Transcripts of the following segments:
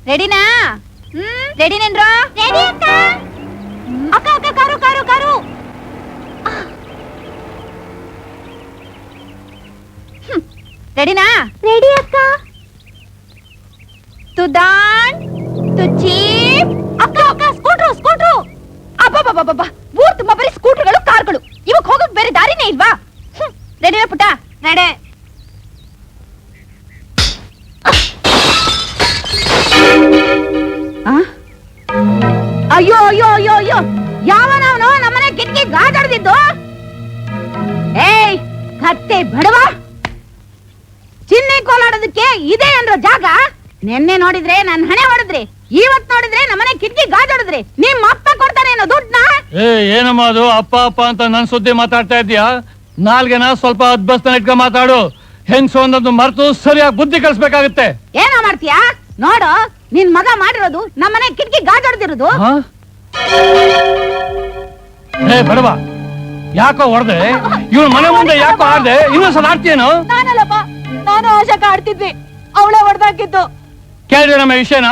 ರೆಡಿನಾ? ರೆಡಿನೇನ್ರೋ? ರೆಡಿ ಅಕ್ಕ. ಅಕ್ಕ ಅಕ್ಕ ಕಾರು ಕಾರು ಕಾರು. ರೆಡಿನಾ? ರೆಡಿ ಅಕ್ಕ. ತುದಾನ್ ತುಚೀಪ್. ಅಕ್ಕ ಅಕ್ಕ ಸ್ಕೂಟ್ರು ಸ್ಕೂಟ್ರು. ಅಬ್ಬಬ್ಬಬ್ಬಬ್ಬ, ಊರ್ ತುಂಬಾ ಬರೀ ಸ್ಕೂಟರ್ಗಳು ಕಾರ್ಗಳು. ಇವಕ್ ಹೋಗಕ್ ಬೇರೆ ದಾರಿನೇ ಇಲ್ವಾ? ರೆಡಿನಾ ಪುಟ್ಟ? ನಡೆ. ಅಯ್ಯೋ ಅಯ್ಯೋ ಅಯ್ಯೋ ಅಯ್ಯೋ, ಯಾವನವನು ನಮ್ಮನೆ ಕಿಟಕಿ ಗಾಜಾಡ್ದಿದ್ದು? ಏಯ್ ಕತ್ತೆ ಬಡವ, ಚಿನ್ನೆ ಕೋಲಾಡೋದಕ್ಕೆ ಇದೆ ಅಂದ್ರ ಜಾಗ? ನೆನ್ನೆ ನೋಡಿದ್ರೆ ನನ್ ಹಣೆ ಹೊಡೆದ್ರಿ, ಇವತ್ ನೋಡಿದ್ರೆ ನಮ್ಮನೆ ಕಿಟಕಿ ಗಾಜಾಡಿದ್ರಿ. ನಿಮ್ ಅಪ್ಪ ಕೊಡ್ತಾನೆ ಏನೋ ದುಡ್ಡನ್ನ? ಏನಮ್ಮ ಅದು ಅಪ್ಪ ಅಪ್ಪ ಅಂತ ನನ್ ಸುದ್ದಿ ಮಾತಾಡ್ತಾ ಇದ್ಯಾ? ನಾಲ್ಗೆನ ಸ್ವಲ್ಪ ಅದ್ಬಸ್ತಾನ ಇಟ್ಕೊಂಡ್ ಮಾತಾಡು. ಹೆಂಗ್ಸು ಅನ್ನೋದು ಮರ್ತು ಸರಿಯಾಗಿ ಬುದ್ಧಿ ಕಲಿಸ್ಬೇಕಾಗುತ್ತೆ. ಏನೋ ಮಾಡ್ತೀಯಾ? ನೋಡು, ನಿನ್ ಮಗ ಮಾಡಿರೋದು ನಮ್ಮನೆ ಕಿಟಕಿ ಗಾಜಾಡ್ದಿರೋದು. ಬಡವ, ಯಾಕೋ ಹೊಡೆದೆ? ಇವಳು ಮನೆ ಮುಂದೆ ಯಾಕೋ ಆಡ್ದೆ? ಇನ್ನೊಂದ್ಸಲ ಆಡ್ತೀಯೇನು? ನಾನಲ್ಲಪ್ಪ, ನಾನು ಆಶಾಕ ಆಡ್ತಿದ್ವಿ, ಅವಳೇ ಹೊಡೆದಾಕಿದ್ದು. ಕೇಳಿದ್ರೆ ನಮ್ಮ ವಿಷಯನ?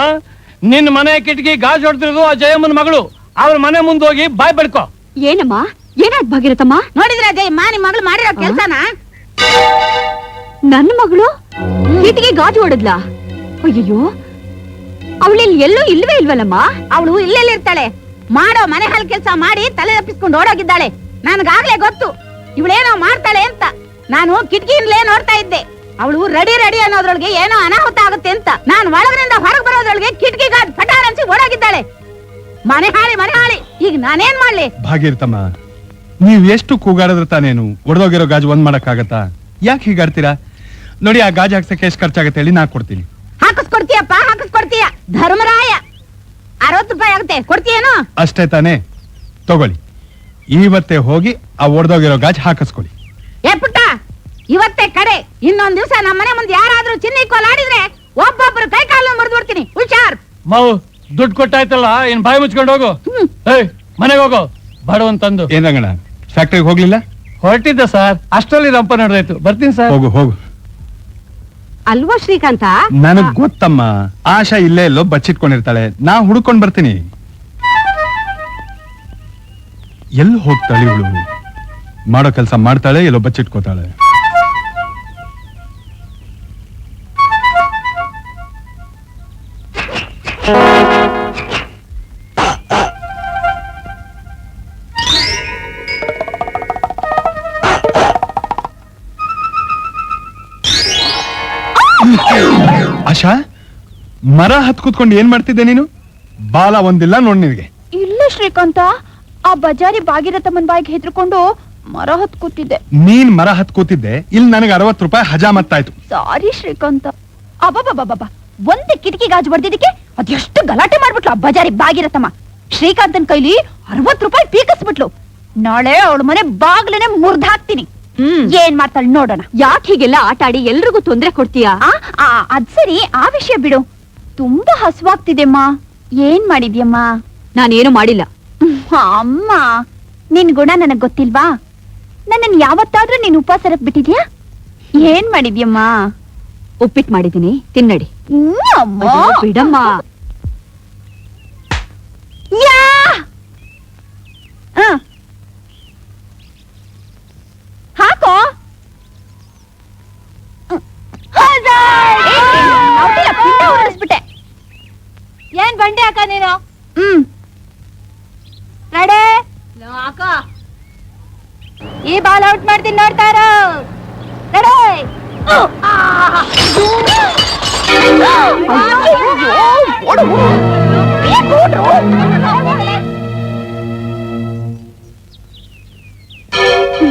ನಿನ್ ಮನೆ ಕಿಟಕಿ ಗಾಜ್ ಹೊಡೆದಿರೋದು ಆ ಜಯಮ್ಮನ ಮಗಳು. ಅವ್ರ ಮನೆ ಮುಂದೆ ಹೋಗಿ ಬಾಯ್ ಬಡ್ಕೋ. ಏನಮ್ಮ, ಏನಾದ್ ಭಾಗಿರತಮ್ಮ? ನೋಡಿದ್ರೆ ಜಯಮ್ಮ ನಿಮ್ ಮಗಳು ಮಾಡಿರೋ ಕೆಲ್ಸನ? ನನ್ನ ಮಗಳು ಕಿಟಕಿ ಗಾಜು ಹೊಡೆದ್ಲ? ಅಯ್ಯೋ, ಅವಳಲ್ಲಿ ಎಲ್ಲೂ ಇಲ್ವೇ ಇಲ್ವಲ್ಲಮ್ಮ? ಅವಳು ಇಲ್ಲೆಲ್ಲಿರ್ತಾಳೆ? ಮಾಡೋ ಮನೆ ಹಾಲ್ ಕೆಲ್ಸ ಮಾಡಿ ತಲೆ ತಪ್ಪಿಸ್ಕೊಂಡು ಓಡೋಗಿದ್ದಾಳೆ. ನನ್ಗಾಗ್ಲೇ ಗೊತ್ತು ಇವಳೇನೋ ಮಾಡ್ತಾಳೆ ಅಂತ. ನಾನು ಕಿಟಕಿಯಿಂದಲೇ ನೋಡ್ತಾ ಇದ್ದೆ. ಅವಳು ರೆಡಿ ರೆಡಿ ಅನ್ನೋದ್ರೊಳಗೆ ಏನೋ ಅನಾಹುತ ಆಗುತ್ತೆ ಅಂತ. ನಾನು ಒಳಗರಿಂದ ಹೊರಗೆ ಬರೋದ್ರೊಳಗೆ ಕಿಟಕಿ ಗಾಜ್ ಪಟಾರ್ ಅನ್ಸಿ ಓಡೋಗಿದ್ದಾಳೆ. ಮನೆ ಹಾಳಿ, ಈಗ ನಾನೇನ್ ಮಾಡ್ಲಿ? ಭಾಗಿರ್ತಮ್ಮ, ನೀವ್ ಎಷ್ಟು ಕೂಗಾಡಿದ್ರೆ ತಾನೇನು ಒಡೆದೋಗಿರೋ ಗಾಜು ಒಂದ್ ಮಾಡಕ್ಕಾಗತ್ತಾ? ಯಾಕೆ ಹೀಗಾಡ್ತೀರಾ? ನೋಡಿ, ಆ ಗಾಜು ಹಾಕ್ಸಕ್ಕೆ ಎಷ್ಟು ಖರ್ಚಾಗತ್ತೆ ಹೇಳಿ, ನಾ ಕೊಡ್ತೀನಿ. ಹಾಕಿಸ್ಕೊಡ್ತೀಯಪ್ಪ, ಹಾಕಿಸ್ಕೊಡ್ತೀಯ. ಧರ್ಮರಾಯ 60 ರೂಪಾಯಿ ಆಗುತ್ತೆ, ಕೊಡ್ತೀಯೇನು? ಅಷ್ಟೇ ತಾನೇ, ತಗೊಳ್ಳಿ. ಇವತ್ತೇ ಹೋಗಿ ಆ ಒಡೆದೋಗಿರೋ ಗಾಜು ಹಾಕಿಸ್ಕೊಳ್ಳಿ. ಏ ಪುಟ್ಟ, ಇವತ್ತೇ ಕಡೆ. ಇನ್ನೊಂದ್ ದಿವಸ ನಮ್ಮನೆ ಮುಂದೆ ಯಾರಾದ್ರೂ ಚಿನ್ನ ಕೋಲ್ ಆಡಿದ್ರೆ ಒಬ್ಬೊಬ್ರು ಕೈ ಕಾಲು ಮುರಿದು ಬಿಡ್ತೀನಿ. ಹುಷಾರ್. ಮಾವು, ದುಡ್ಡು ಕೊಟ್ಟಾಯ್ತಲ್ಲ, ಇನ್ ಬಾಯಿ ಮುಚ್ಕೊಂಡು ಹೋಗು. ಮನೆಗೆ ಹೋಗು, ಬಡವಂತಂದು. ಏನಂಗಣ, ಫ್ಯಾಕ್ಟ್ರಿಗೆ ಹೋಗ್ಲಿಲ್ಲ? ಹೊರಟಿದ್ದೆ ಸರ್, ಅಷ್ಟರಲ್ಲಿ ರಂಪ ನಡೆದಾಯ್ತು. ಬರ್ತೀನಿ ಸರ್. ಹೋಗು ಹೋಗು. ಅಲ್ವಾ ಶ್ರೀಕಾಂತ? ನನಗ್ ಗೊತ್ತಮ್ಮ, ಆಶಾ ಇಲ್ಲೇ ಎಲ್ಲೋ ಬಚ್ಚಿಟ್ಕೊಂಡಿರ್ತಾಳೆ. ನಾ ಹುಡ್ಕೊಂಡ್ ಬರ್ತೀನಿ. ಎಲ್ಲಿ ಹೋಗ್ತಾಳೆ ಇವಳು? ಮಾಡೋ ಕೆಲಸ ಮಾಡ್ತಾಳೆ, ಎಲ್ಲೋ ಬಚ್ಚಿಟ್ಕೋತಾಳೆ. ಆಶಾ, ಮರ ಹತ್ ಕೂತ್ಕೊಂಡು ಏನ್ ಮಾಡ್ತಿದ್ದೆ ನೀನು? ಬಾಲ ಒಂದಿಲ್ಲ ನೋಡ್ ನಿನಗೆ. ಇಲ್ಲ ಶ್ರೀಕಾಂತ, ಆ ಬಜಾರಿ ಭಾಗಿರಥಮ್ಮನ್ ಬಾಯಿಗೆ ಹೆದರ್ಕೊಂಡು ಮರ ಹತ್ ಕೂತಿದ್ದೆ. ನೀನ್ ಮರ ಹತ್ ಕೂತಿದ್ದೆ, ಇಲ್ಲಿ ನನಗೆ 60 ರೂಪಾಯಿ ಹಜಾಮತ್ತಾಯ್ತು. ಸಾರಿ ಶ್ರೀಕಾಂತ. ಅಬ್ಬಬ್ಬಬ್ಬಬ್ಬ, ಒಂದ್ ಕಿಟಕಿ ಗಾಜು ಬಡ್ದಿದ್ದಕ್ಕೆ ಅದೆಷ್ಟು ಗಲಾಟೆ ಮಾಡ್ಬಿಟ್ಲು ಆ ಬಜಾರಿ ಭಾಗಿರಥಮ್ಮ. ಶ್ರೀಕಾಂತನ್ ಕೈಲಿ 60 ರೂಪಾಯಿ ಪೀಕಿಸ್ಬಿಟ್ಲು. ನಾಳೆ ಅವಳ ಮನೆ ಬಾಗ್ಲೇನೆ ಮುರ್ದ್ ಹಾಕ್ತೀನಿ. ಏನ್ ಮಾಡ್ತಾಳೆ ನೋಡೋಣ. ಯಾಕೆ ಹೀಗೆಲ್ಲ ಆಟ ಆಡಿ ಎಲ್ರಿಗೂ ತೊಂದ್ರೆ ಕೊಡ್ತೀಯಾ? ಅದ್ ಸರಿ, ಆ ವಿಷಯ ಬಿಡು. ತುಂಬಾ ಹಸುವಾಗ್ತಿದೆಮ್ಮ. ಏನ್ ಮಾಡಿದ್ಯಮ್ಮ? ನಾನೇನು ಮಾಡಿಲ್ಲ. ಅಮ್ಮ, ನಿನ್ ಗುಣ ನನಗ್ ಗೊತ್ತಿಲ್ವಾ? ನನ್ನನ್ ಯಾವತ್ತಾದ್ರೂ ನೀನ್ ಉಪವಾಸ ಬಿಟ್ಟಿದ್ಯಾ? ಏನ್ ಮಾಡಿದ್ಯಮ್ಮ? ಉಪ್ಪಿಟ್ಟು ಮಾಡಿದೀನಿ, ತಿನ್ನಡಿ. ಬಿಡಮ್ಮ. ಹಾಕೋ. ಬಿಟ್ಟೆ. ಏನ್ ಬಂಡೆ ಹಾಕ ನೀನು? ನಡೆ ಹಾಕ. ಈ ಬಾಲ್ ಔಟ್ ಮಾಡ್ತೀನಿ, ನೋಡ್ತಾರ. ನಡೆ.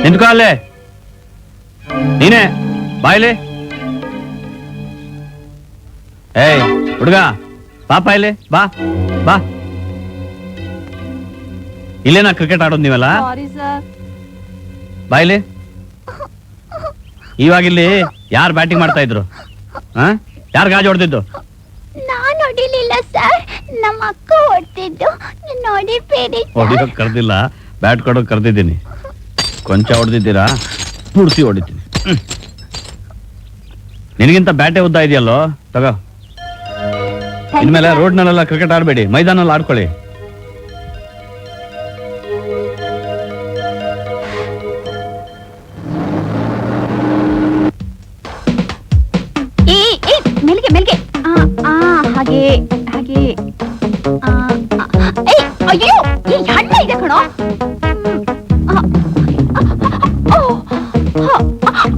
ನಿಂತ್ಕೋ ಅಲ್ಲೇ. ನೀನೇ ಬಾಯ್ಲೆ. ಏಯ್ ಹುಡುಗ, ಪಾಪ ಇಲ್ಲಿ ಬಾ ಬಾ. ಇಲ್ಲೇನಾ ಕ್ರಿಕೆಟ್ ಆಡೋದು ನೀವೆಲ್ಲ? ಬಾಯ್ಲಿ. ಇವಾಗಿಲ್ಲಿ ಯಾರು ಬ್ಯಾಟಿಂಗ್ ಮಾಡ್ತಾ ಇದ್ರು? ಯಾರು ಗಾಜು ಹೊಡೆದಿದ್ದು? ನಾನು ಹೊಡಿಲಿಲ್ಲ ಸರ್, ನಮ್ಮ ಅಕ್ಕ ಹೊಡ್ತಿದ್ದು. ನೋಡಿಬೇಡಿ. ಹೊಡಿಯೋಕ್ ಕರ್ದಿಲ್ಲ, ಬ್ಯಾಟ್ ಕೊಡೋಕ್ ಕರ್ದಿದ್ದೀನಿ. ಕೊಂಚ ಹೊಡೆದಿದ್ದೀರಾ, ಪೂರ್ತಿ ಹೊಡಿತೀನಿ. ನಿನಗಿಂತ ಬ್ಯಾಟೆ ಉದ್ದ ಇದೆಯಲ್ಲೋ, ತಗೋ. ಇನ್ಮೇಲೆ ರೋಡ್ನಲ್ಲೆಲ್ಲ ಕ್ರಿಕೆಟ್ ಆಡಬೇಡಿ, ಮೈದಾನಲ್ಲಿ ಆಡ್ಕೊಳ್ಳಿ. ಮೆಲ್ಗೆ ಮೆಲ್ಗೆ ಹಾಗೆ ಹಾಗೆ ಅಯ್ಯೋ ಈ ಹಣ್ಣ ಇದೆ ಕಣೋ.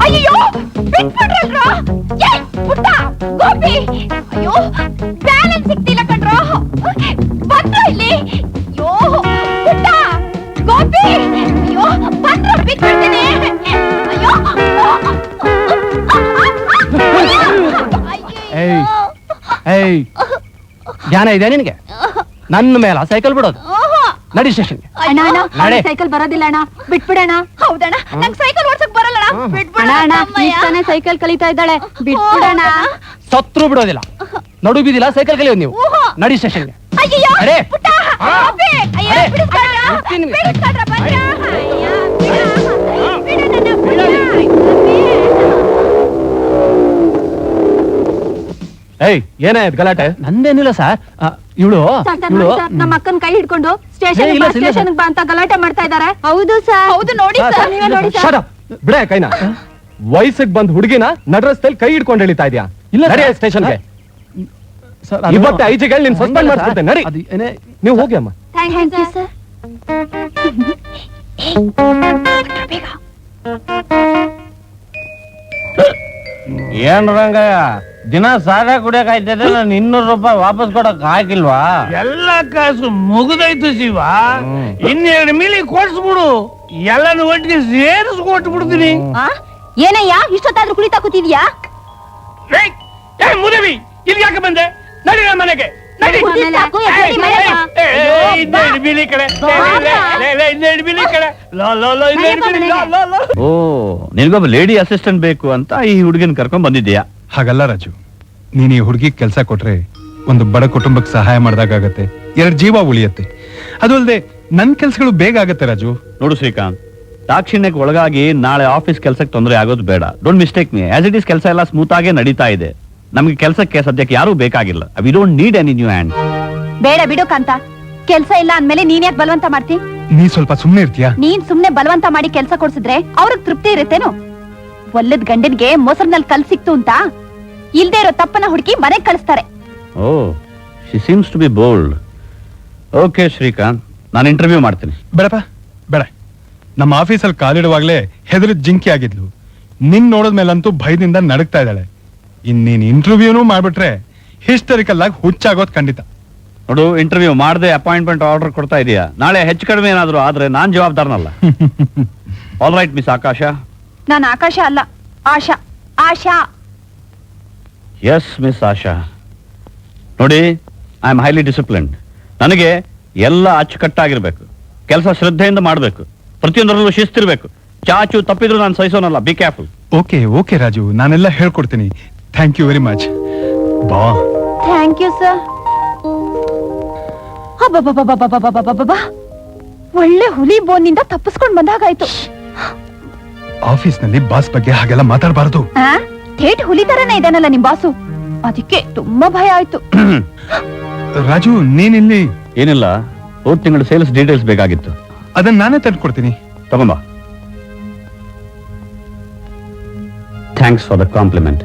ಅಯ್ಯೋ ಬಿಟ್ಬಿಡ್ರಲ್ರ. ಪುಟ್ಟ ಗೋಪಿ, ಅಯ್ಯೋ ಬ್ಯಾಲೆನ್ಸ್ ಸಿಗ್ತಿಲ್ಲ ಕಣ್ರೋ. ಬಂದ್ರ ಇಲ್ಲಿ. ಅಯ್ಯೋ ಪುಟ್ಟ ಗೋಪಿ, ಅಯ್ಯೋ ಬಂದ್ರ ಬಿಟ್ಬಿಡ್ತೀನಿ. ಅಯ್ಯೋ ಏಯ್ ಜ್ಞಾನ ಇದೆ ನಿನಗೆ? ನನ್ನ ಮೇಲೆ ಸೈಕಲ್ ಬಿಡೋದು. ನಡಿ ಸ್ಟೇಷನ್ಗೆ. ಅಣ್ಣ ಸೈಕಲ್ ಬರೋದಿಲ್ಲ ಅಣ್ಣ, ಬಿಟ್ಬಿಡಣ. ಹೌದಣ್ಣ, ನಂಗೆ ಸೈಕಲ್ ಓಡ್ಸಕ್ ಬರಲ್ಲ ಅಣ್ಣ, ಬಿಟ್ಬಿಡಣ. ಸೈಕಲ್ ಕಲಿತಾ ಇದ್ದಾಳೆ, ಬಿಟ್ಬಿಡಣ. ಸತ್ರು ಬಿಡೋದಿಲ್ಲ, ನಡು ಬಿದ್ದಿಲ್ಲ ಸೈಕಲ್ ಕಲಿಯೋದು ನೀವು. ನಡಿ ಸ್ಟೇಷನ್ಗೆ. ಅಯ್ಯೋ ಅರೆ ಪುಟ್ಟ ಗೋಪಿ, ಅಯ್ಯೋ ಬಿಡಿಸ್ಕೊಳ್ರ, ಬಿಡಿಸ್ಕೊಳ್ರ, ಬನ್ನಿ. ಅಯ್ಯೋ ಬಿಡಣ್ಣ, ಏಯ್ ಏನಾಯ್ತು ಗಲಾಟೆ? ನಂದೇನಿಲ್ಲ ಸರ್. ಇವಳು ನಮ್ಮ ಅಕ್ಕನ ಕೈ ಹಿಡ್ಕೊಂಡು ಏ, ಇಲ್ಲ, ಇಲ್ಲ, ಸ್ಟೇಷನ್ ಬಾ ಅಂತ ಗಲಾಟೆ ಮಾಡ್ತಾ ಇದ್ದಾರೆ. ಹೌದು ಸರ್, ಹೌದು ನೋಡಿ ಸರ್, ನೀವೇ ನೋಡಿ ಸರ್. ಬಿಡ ಕೈನ. ವಯಸ್ಸಿಗೆ ಬಂದ್ ಹುಡುಗಿನ ನಡ್ರಸ್ತಲ್ಲಿ ಕೈ ಹಿಡ್ಕೊಂಡು ಎಳಿತಾ ಇದ್ಯಾ? ಇಲ್ಲ ಸ್ಟೇಷನ್ಗೆ. ಇವತ್ತೆ ಐಜಿಗೆ ನಿನ್ ಸಸ್ಪೆಂಡ್ ಮಾಡ್ಬಿಡ್ತೇನೆ. ನಡಿ, ನೀವು ಹೋಗಿ ಅಮ್ಮ. Thank you sir. ಏನ್ ರಂಗಯ್ಯ, ದಿನ ಸಾರ ಕುಡಿಯಕ್ ಆಯ್ತದೆ, ನಾನು 200 ರೂಪಾಯಿ ವಾಪಸ್ ಕೊಡಕ್ ಆಗಿಲ್ವಾ? ಎಲ್ಲ ಕಾಸು ಮುಗಿದೈತು ಶಿವ. 2 ಮಿಲಿ ಕೊಡ್ಸ್ಬಿಡು, ಎಲ್ಲಾನು ಒಟ್ಟಿಗೆ ಸೇರಿಸ್ಕೊಟ್ಟು ಬಿಡ್ತೀನಿ. ಏನಯ್ಯ ಇಷ್ಟೊತ್ತಾದ್ರೂ ಕುಳಿತಾ ಕೂತಿದ್ಯಾ? ಮುದವಿ, ಇಲ್ಲಿ ಯಾಕೆ ಬಂದೆ? ನಡಿ ನನ್ನ ಮನೆಗೆ, ನಡಿ. ಸಾಕು, ಎದ್ದೇಳಿ ಮನೆಗೆ. ಬಿಳಿ ಕಡೆ, ಬಿಳಿ ಕಡೆ. ಓ, ನಿನ್ಗೊಬ್ಬ ಲೇಡಿ ಅಸಿಸ್ಟೆಂಟ್ ಬೇಕು ಅಂತ ಈ ಹುಡುಗಿನ ಕರ್ಕೊಂಡ್ ಬಂದಿದ್ದೀಯಾ? ಹಾಗಲ್ಲ ರಾಜು, ನೀನ್ ಈ ಹುಡುಗಿ ಕೆಲಸ ಕೊಟ್ರೆ ಒಂದು ಬಡ ಕುಟುಂಬಕ್ಕೆ ಸಹಾಯ ಮಾಡ್ದಾಗತ್ತೆ, 2 ಜೀವ ಉಳಿಯತ್ತೆ. ಅದು ಅಲ್ಲದೆ ನನ್ ಕೆಲ್ಸಗಳು ಬೇಗ ಆಗತ್ತೆ ರಾಜು. ನೋಡು ಶ್ರೀಕಾಂತ್, ದಾಕ್ಷಿಣ್ಯಕ್ಕೆ ಒಳಗಾಗಿ ನಾಳೆ ಆಫೀಸ್ ಕೆಲಸಕ್ಕೆ ತೊಂದರೆ ಆಗೋದು ಬೇಡ. Don't mistake me, as it is ಕೆಲಸ ಎಲ್ಲ ಸ್ಮೂತ್ ಆಗೇ ನಡೀತಾ ಇದೆ. ನಮ್ಗೆ ಕೆಲಸಕ್ಕೆ ಸದ್ಯಕ್ಕೆ ಯಾರು ಬೇಕಾಗಿಲ್ಲ. We don't need any new hand. ಬೇಡ ಬಿಡು ಕಾಂತ, ಕೆಲ್ಸ ಇಲ್ಲ ಅಂದ್ಮೇಲೆ ನೀನ್ ಯಾಕೆ ಬಲವಂತ ಮಾಡ್ತಿ? ನೀ ಸ್ವಲ್ಪ ಸುಮ್ನೆ ಇರ್ತೀಯಾ? ನೀನ್ ಸುಮ್ನೆ ಬಲವಂತ ಮಾಡಿ ಕೆಲ್ಸ ಕೊಡ್ಸಿದ್ರೆ ಅವ್ರಿಗೆ ತೃಪ್ತಿ ಇರುತ್ತೇನು? ಒಲ್ಲದ್ ಗಂಡನ್ಗೆ ಮೊಸರ್ನಲ್ಲಿ ಕಲ್ ಸಿಕ್ತು ಅಂತ ಇಲ್ದೇ ಇರೋ ತಪ್ಪನ ಹುಡುಕಿ ಮನೆಗ್ ಕಳಿಸ್ತಾರೆ. Oh, she seems to be bold. Okay Srikanth, ನಾನು ಇಂಟರ್ವ್ಯೂ ಮಾಡ್ತೀನಿ. ಬೇಡಪ್ಪ ಬೇಡ. ನಮ್ಮ ಆಫೀಸಲ್ಲಿ ಕಾಲಿಡುವಾಗ್ಲೇ ಹೆದರಿದ ಜಿಂಕಿ ಆಗಿದ್ಲು. ನಿನ್ ನೋಡಿದ್ಮೇಲಂತೂ ಭಯದಿಂದ ನಡಗ್ತಾ ಇದ್ದಾಳೆ. ಇನ್ನೇನ್ ಇಂಟರ್ವ್ಯೂನು ಮಾಡ್ಬಿಟ್ರೆ ಹಿಸ್ಟರಿಕಲ್ ಆಗಿ ಹುಚ್ಚಾಗೋದ್ ಖಂಡಿತ. ನೋಡು, ಇಂಟರ್ವ್ಯೂ ಮಾಡದೆ ಅಪಾಯಿಂಟ್ಮೆಂಟ್ ಆರ್ಡರ್ ಕೊಡ್ತಾ ಇದೀಯಾ? ನಾಳೆ ಹೆಚ್ಚು ಕಡಿಮೆ ಏನಾದ್ರು ಆದ್ರೆ ನಾನ್ ಜವಾಬ್ದಾರನಲ್ಲ. ಆಲ್ ರೈಟ್ ಮಿಸ್ ಆಕಾಶ. ನಾನು ಆಕಾಶ ಅಲ್ಲ, ಆಶಾ. ಆಶಾ. ಎಸ್ ಮಿಸ್ ಆಶಾ. ನೋಡಿ, ಐ ಆಮ್ ಹೈಲಿ ಡಿಸಿಪ್ಲಿನ್ಡ್. ನನಗೆ ಎಲ್ಲ ಅಚ್ಚುಕಟ್ಟಾಗಿರ್ಬೇಕು, ಕೆಲಸ ಶ್ರದ್ಧೆಯಿಂದ ಮಾಡಬೇಕು, ಪ್ರತಿಯೊಂದರಲ್ಲೂ ಶಿಸ್ತಿರ್ಬೇಕು. ಚಾಚು ತಪ್ಪಿದ್ರು ನಾನು ಸಹಿಸೋನಲ್ಲ. Be careful. Okay okay Raju, ನಾನೆಲ್ಲ ಹೇಳ್ಕೊಡ್ತೀನಿ. Thank you very much. ಬಾ. Thank you sir. ಒಳ್ಳೆ ಹುಲಿ ಬೋನಿಂದ ತಪ್ಪಿಸ್ಕೊಂಡ್ ಬಂದಾಗಾಯ್ತು. ಆಫೀಸ್ನಲ್ಲಿ ಬಾಸ್ ಬಗ್ಗೆ ಹಾಗೆಲ್ಲ ಮಾತಾಡಬಾರದು. ಥೇಟ್ ಹುಲಿ ತರನೇ ಇದಾನಲ್ಲ ನಿಮ್ ಬಾಸು, ಅದಕ್ಕೆ ತುಂಬಾ ಭಯ ಆಯ್ತು. ರಾಜು, ನೀನಿಲ್ಲಿ? ಏನಿಲ್ಲ, ಹೋದ ತಿಂಗಳು ಸೇಲ್ಸ್ ಡೀಟೇಲ್ಸ್ ಬೇಕಾಗಿತ್ತು. ಅದನ್ನ ನಾನೇ ತಂದ್ಕೊಡ್ತೀನಿ. ತಗೊಂಬ. Thanks for the compliment.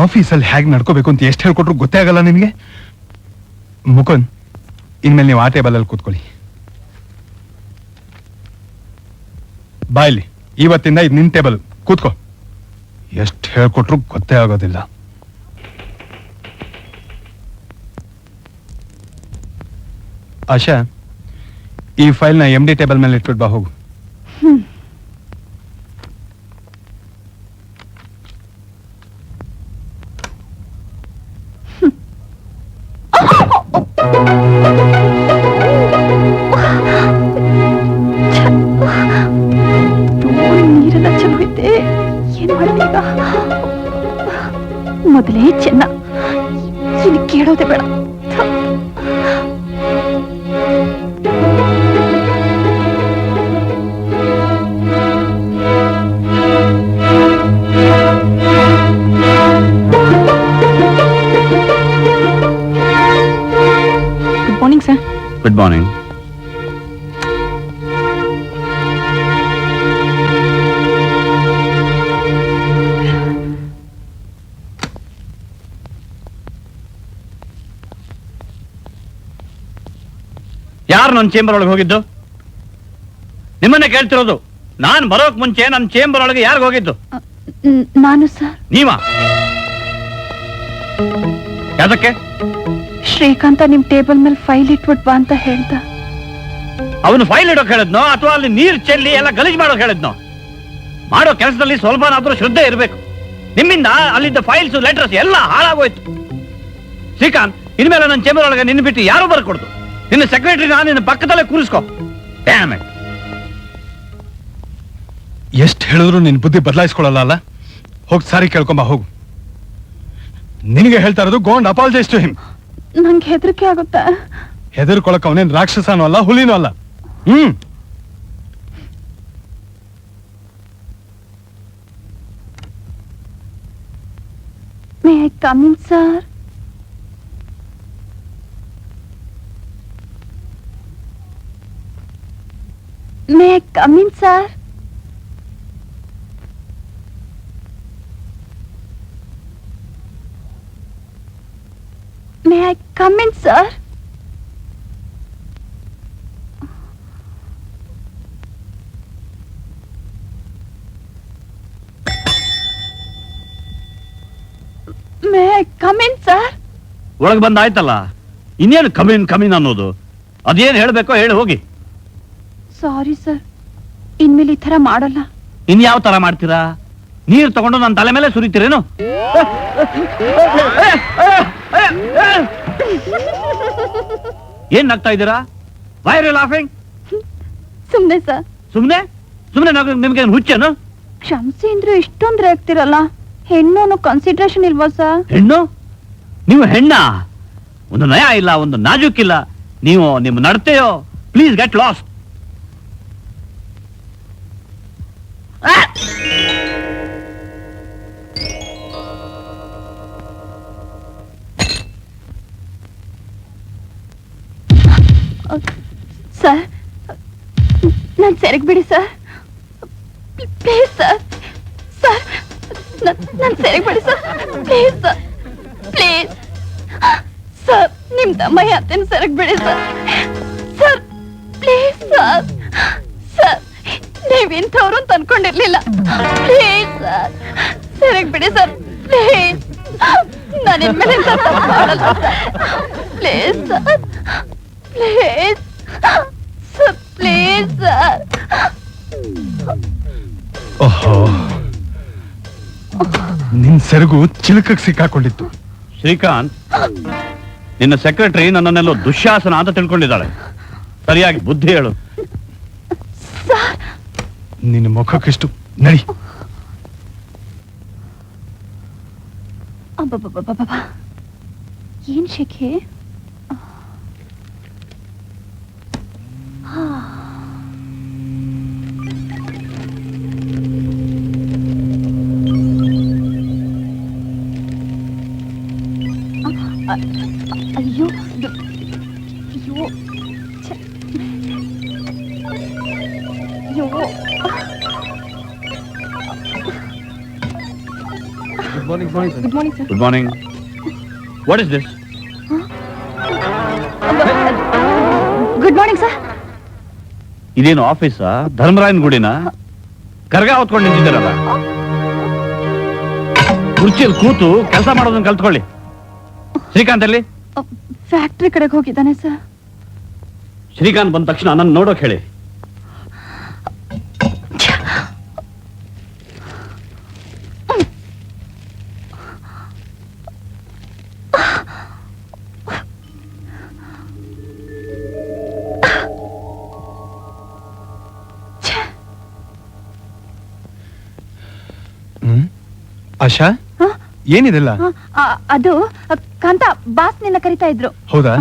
ಆಫೀಸಲ್ಲಿ ಹೇಗೆ ನಡ್ಕೋಬೇಕು ಅಂತ ಎಷ್ಟು ಹೇಳ್ಕೊಟ್ರು ಗೊತ್ತೇ ಆಗಲ್ಲ ನಿನಗೆ. ಮುಕುಂದ್, ಇನ್ಮೇಲೆ ನೀವು ಆ ಟೇಬಲ್ ಅಲ್ಲಿ ಕೂತ್ಕೊಳ್ಳಿ. ಬಾಯ್ಲಿ, ಇವತ್ತಿಂದ ಇದು ನಿನ್ ಟೇಬಲ್, ಕೂತ್ಕೋ. ಎಷ್ಟು ಹೇಳ್ಕೊಟ್ರು ಗೊತ್ತೇ ಆಗೋದಿಲ್ಲ. ಆಶಾ, ಈ ಫೈಲ್ನ MD ಟೇಬಲ್ ಮೇಲೆ ಇಟ್ಬಿಟ್ಟು ಬಾ, ಹೋಗು. ನೀರೆಲ್ಲ ಚೆಲ್ಲೋಯ್ತೆ, ಏನ್ ಮಾಡ್ತೀಗ? ಮೊದಲೇ ಚೆನ್ನ, ಇನ್ನು ಕೇಳೋದೇ ಬೇಡ. Morning sir. Good morning. ಯಾರು ನನ್ನ ಚೇಂಬರ್ ಒಳಗೆ ಹೋಗಿದ್ದು? ನಿಮ್ಮನ್ನೇ ಕೇಳ್ತಿರೋದು. ನಾನ್ ಬರೋಕ್ ಮುಂಚೆ ನನ್ನ ಚೇಂಬರ್ ಒಳಗೆ ಯಾರು ಹೋಗಿದ್ದು? ನಾನು ಸರ್. ನೀವಾ? ಯಾದಕ್ಕೆ? ಶ್ರೀಕಾಂತ ನಿಮ್ ಟೇಬಲ್ ಮೇಲೆ ಫೈಲ್ ಇಟ್ಬಿಟ್ ಬಾ ಅಂತ ಹೇಳ್ದ. ಅವನು ಫೈಲ್ ಇಡೋಕ್ ಹೇಳಿದ್ನೋ ಅಥವಾ ಅಲ್ಲಿ ನೀರ್ ಚೆಲ್ಲಿ ಎಲ್ಲ ಗಲೀಜ್ ಮಾಡೋಕ್ ಹೇಳಿದ್ನೋ? ಮಾಡೋ ಕೆಲಸದಲ್ಲಿ ಸ್ವಲ್ಪನಾದ್ರೂ ಶ್ರದ್ಧೆ ಇರಬೇಕು. ನಿಮ್ಮಿಂದ ಅಲ್ಲಿದ್ದ ಫೈಲ್ಸ್ ಲೆಟರ್ಸ್ ಎಲ್ಲ ಹಾಳಾಗೋಯ್ತು. ಶ್ರೀಕಾಂತ್, ಇನ್ಮೇಲೆ ನನ್ನ ಚೇಂಬರ್ ಒಳಗೆ ನಿನ್ನ ಬಿಟ್ಟು ಯಾರು ಬರ್ಕೊಡ್ದು. ನಿನ್ನ ಸೆಕ್ರೆಟರಿ ನಾನು ನಿನ್ನ ಪಕ್ಕದಲ್ಲೇ ಕೂರಿಸ್ಕೊ. ಎಷ್ಟು ಹೇಳಿದ್ರು ನಿನ್ ಬುದ್ಧಿ ಬದಲಾಯಿಸ್ಕೊಳ್ಳಲ್ಲ ಅಲ್ಲ. ಹೋಗಿ ಸಾರಿ ಕೇಳ್ಕೊಂಬ ಹೋಗು. ನಿನಗೆ ಹೇಳ್ತಾ ಇರೋದು ಗೋಂಡ್ ಅಪಾಲಜೈಸ್ ಟು ಹಿಮ್. ನಂಗೆ ಹೆದರಿಕೆ ಆಗುತ್ತೆ. ಹೆದರ್ಕೊಳಕ್ ಅವನೇನ್ ರಾಕ್ಷಸನೂ ಅಲ್ಲ, ಹುಲಿನೂ ಅಲ್ಲ. May I come in sir? May I come in sir? May I come in, sir? May I come in, sir? ಒಳಗೆ ಬಂದಾಯ್ತಲ್ಲ, ಇನ್ನೇನು ಕಮಿನ್ ಅನ್ನೋದು? ಅದೇನು ಹೇಳ್ಬೇಕೋ ಹೇಳಿ ಹೋಗಿ. ಸಾರಿ ಸರ್, ಇನ್ಮೇಲೆ ಈ ತರ ಮಾಡಲ್ಲ. ಇನ್ಯಾವ ತರ ಮಾಡ್ತೀರಾ? ನೀರು ತಗೊಂಡು ನನ್ನ ತಲೆ ಮೇಲೆ ಸುರಿತೀರೇನು? ಏನ್ ನಗ್ತಾ ಇದ್ದೀರಾ? Why are you laughing? ಸುಮ್ನೆ ಸರ್. ಸುಮ್ನೆ ನಿಮ್ಗೆ ಹುಚ್ಚೇನು? ಕ್ಷಮಿಸಿ ಅಂದ್ರೆ ಇಷ್ಟೊಂದ್ರೆ ಆಗ್ತಿರಲ್ಲ. ಹೆಣ್ಣು ಅನ್ನೋ ಕನ್ಸಿಡ್ರೇಷನ್ ಇಲ್ವಾ ಸರ್? ಹೆಣ್ಣು? ನೀವು ಹೆಣ್ಣ? ಒಂದು ನಯ ಇಲ್ಲ, ಒಂದು ನಾಜೂಕಿಲ್ಲ. ನೀವು ನಿಮ್ಮ ನಡತೆಯೋ. Please get lost. ಸರ್, ನನ್ ಸೆರಗ್ ಬಿಡಿ ಸರ್, ಪ್ಲೀಸ್ ಸರ್. ಸರ್, ನನ್ ಸೆರಗ್ ಬಿಡಿ sir, please sir, please sir. ನಿಮ್ ತಮ್ಮಯ್ಯ ಅತ್ತೇನು ಸೆರಗ್ ಬಿಡಿ sir. Sir please sir. Sir, ನೀವ್ ಇಂಥವ್ರು ಅಂತ ಅನ್ಕೊಂಡಿರ್ಲಿಲ್ಲ. ಪ್ಲೀಸ್ ಸರ್, ಸೆರಗ್ ಬಿಡಿ ಸರ್, ಪ್ಲೀಸ್. ನಾನು ಇನ್ಮೇಲೆ ಇಂಥ ತಪ್ಪು ಮಾಡಲ್ಲ sir. Please sir, please sir, please sir. ಓಹೋ, ನಿನ್ ಸೆರಗು ಚಿಲಕಕ್ಕೆ ಸಿಕ್ಕಾಕೊಂಡಿತ್ತು. ಶ್ರೀಕಾಂತ್, ನಿನ್ನ ಸೆಕ್ರೆಟರಿ ನನ್ನನ್ನೆಲ್ಲೋ ದುಶ್ಯಾಸನ ಅಂತ ತಿಳ್ಕೊಂಡಿದ್ದಾಳೆ. ಸರಿಯಾಗಿ ಬುದ್ಧಿ ಹೇಳು. ನಿನ್ನ ಮುಖಕ್ಕಿಷ್ಟು ನಡಿ. ಅಬ್ಬಬ್ಬಬ್ಬಬ್ಬ, ಏನ್ ಶೆಕೆ. ಅಯ್ಯೋ, ಅಯ್ಯೋ, ಛೆ. ಅಯ್ಯೋ. Good morning sir. Good morning sir. Good morning. What is this? Good morning sir. ಇದೇನು ಆಫೀಸಾ? ಧರ್ಮರಾಯನ್ ಗುಡಿನ? ಕರ್ಗ ಹೊತ್ಕೊಂಡು ನಿಂತಿದ್ದಾರಲ್ಲ. ಕುರ್ಚಿಯಲ್ಲಿ ಕೂತು ಕೆಲಸ ಮಾಡೋದನ್ನ ಕಲ್ತ್ಕೊಳ್ಳಿ. ಶ್ರೀಕಾಂತ್ ಅಲ್ಲಿ? ಫ್ಯಾಕ್ಟ್ರಿ ಕಡೆಗೆ ಹೋಗಿದ್ದಾನೆ ಸರ್. ಶ್ರೀಕಾಂತ್ ಬಂದ ತಕ್ಷಣ ನನ್ನ ನೋಡೋಕ್ ಹೇಳಿ. ಆಶಾ, ಏನಿದೆಲ್ಲ? ಅದು ಕಾಂತ ಬಾಸ್ ನಿನ್ನ ಕರಿತಾ ಇದ್ರು. ಹೌದಾ?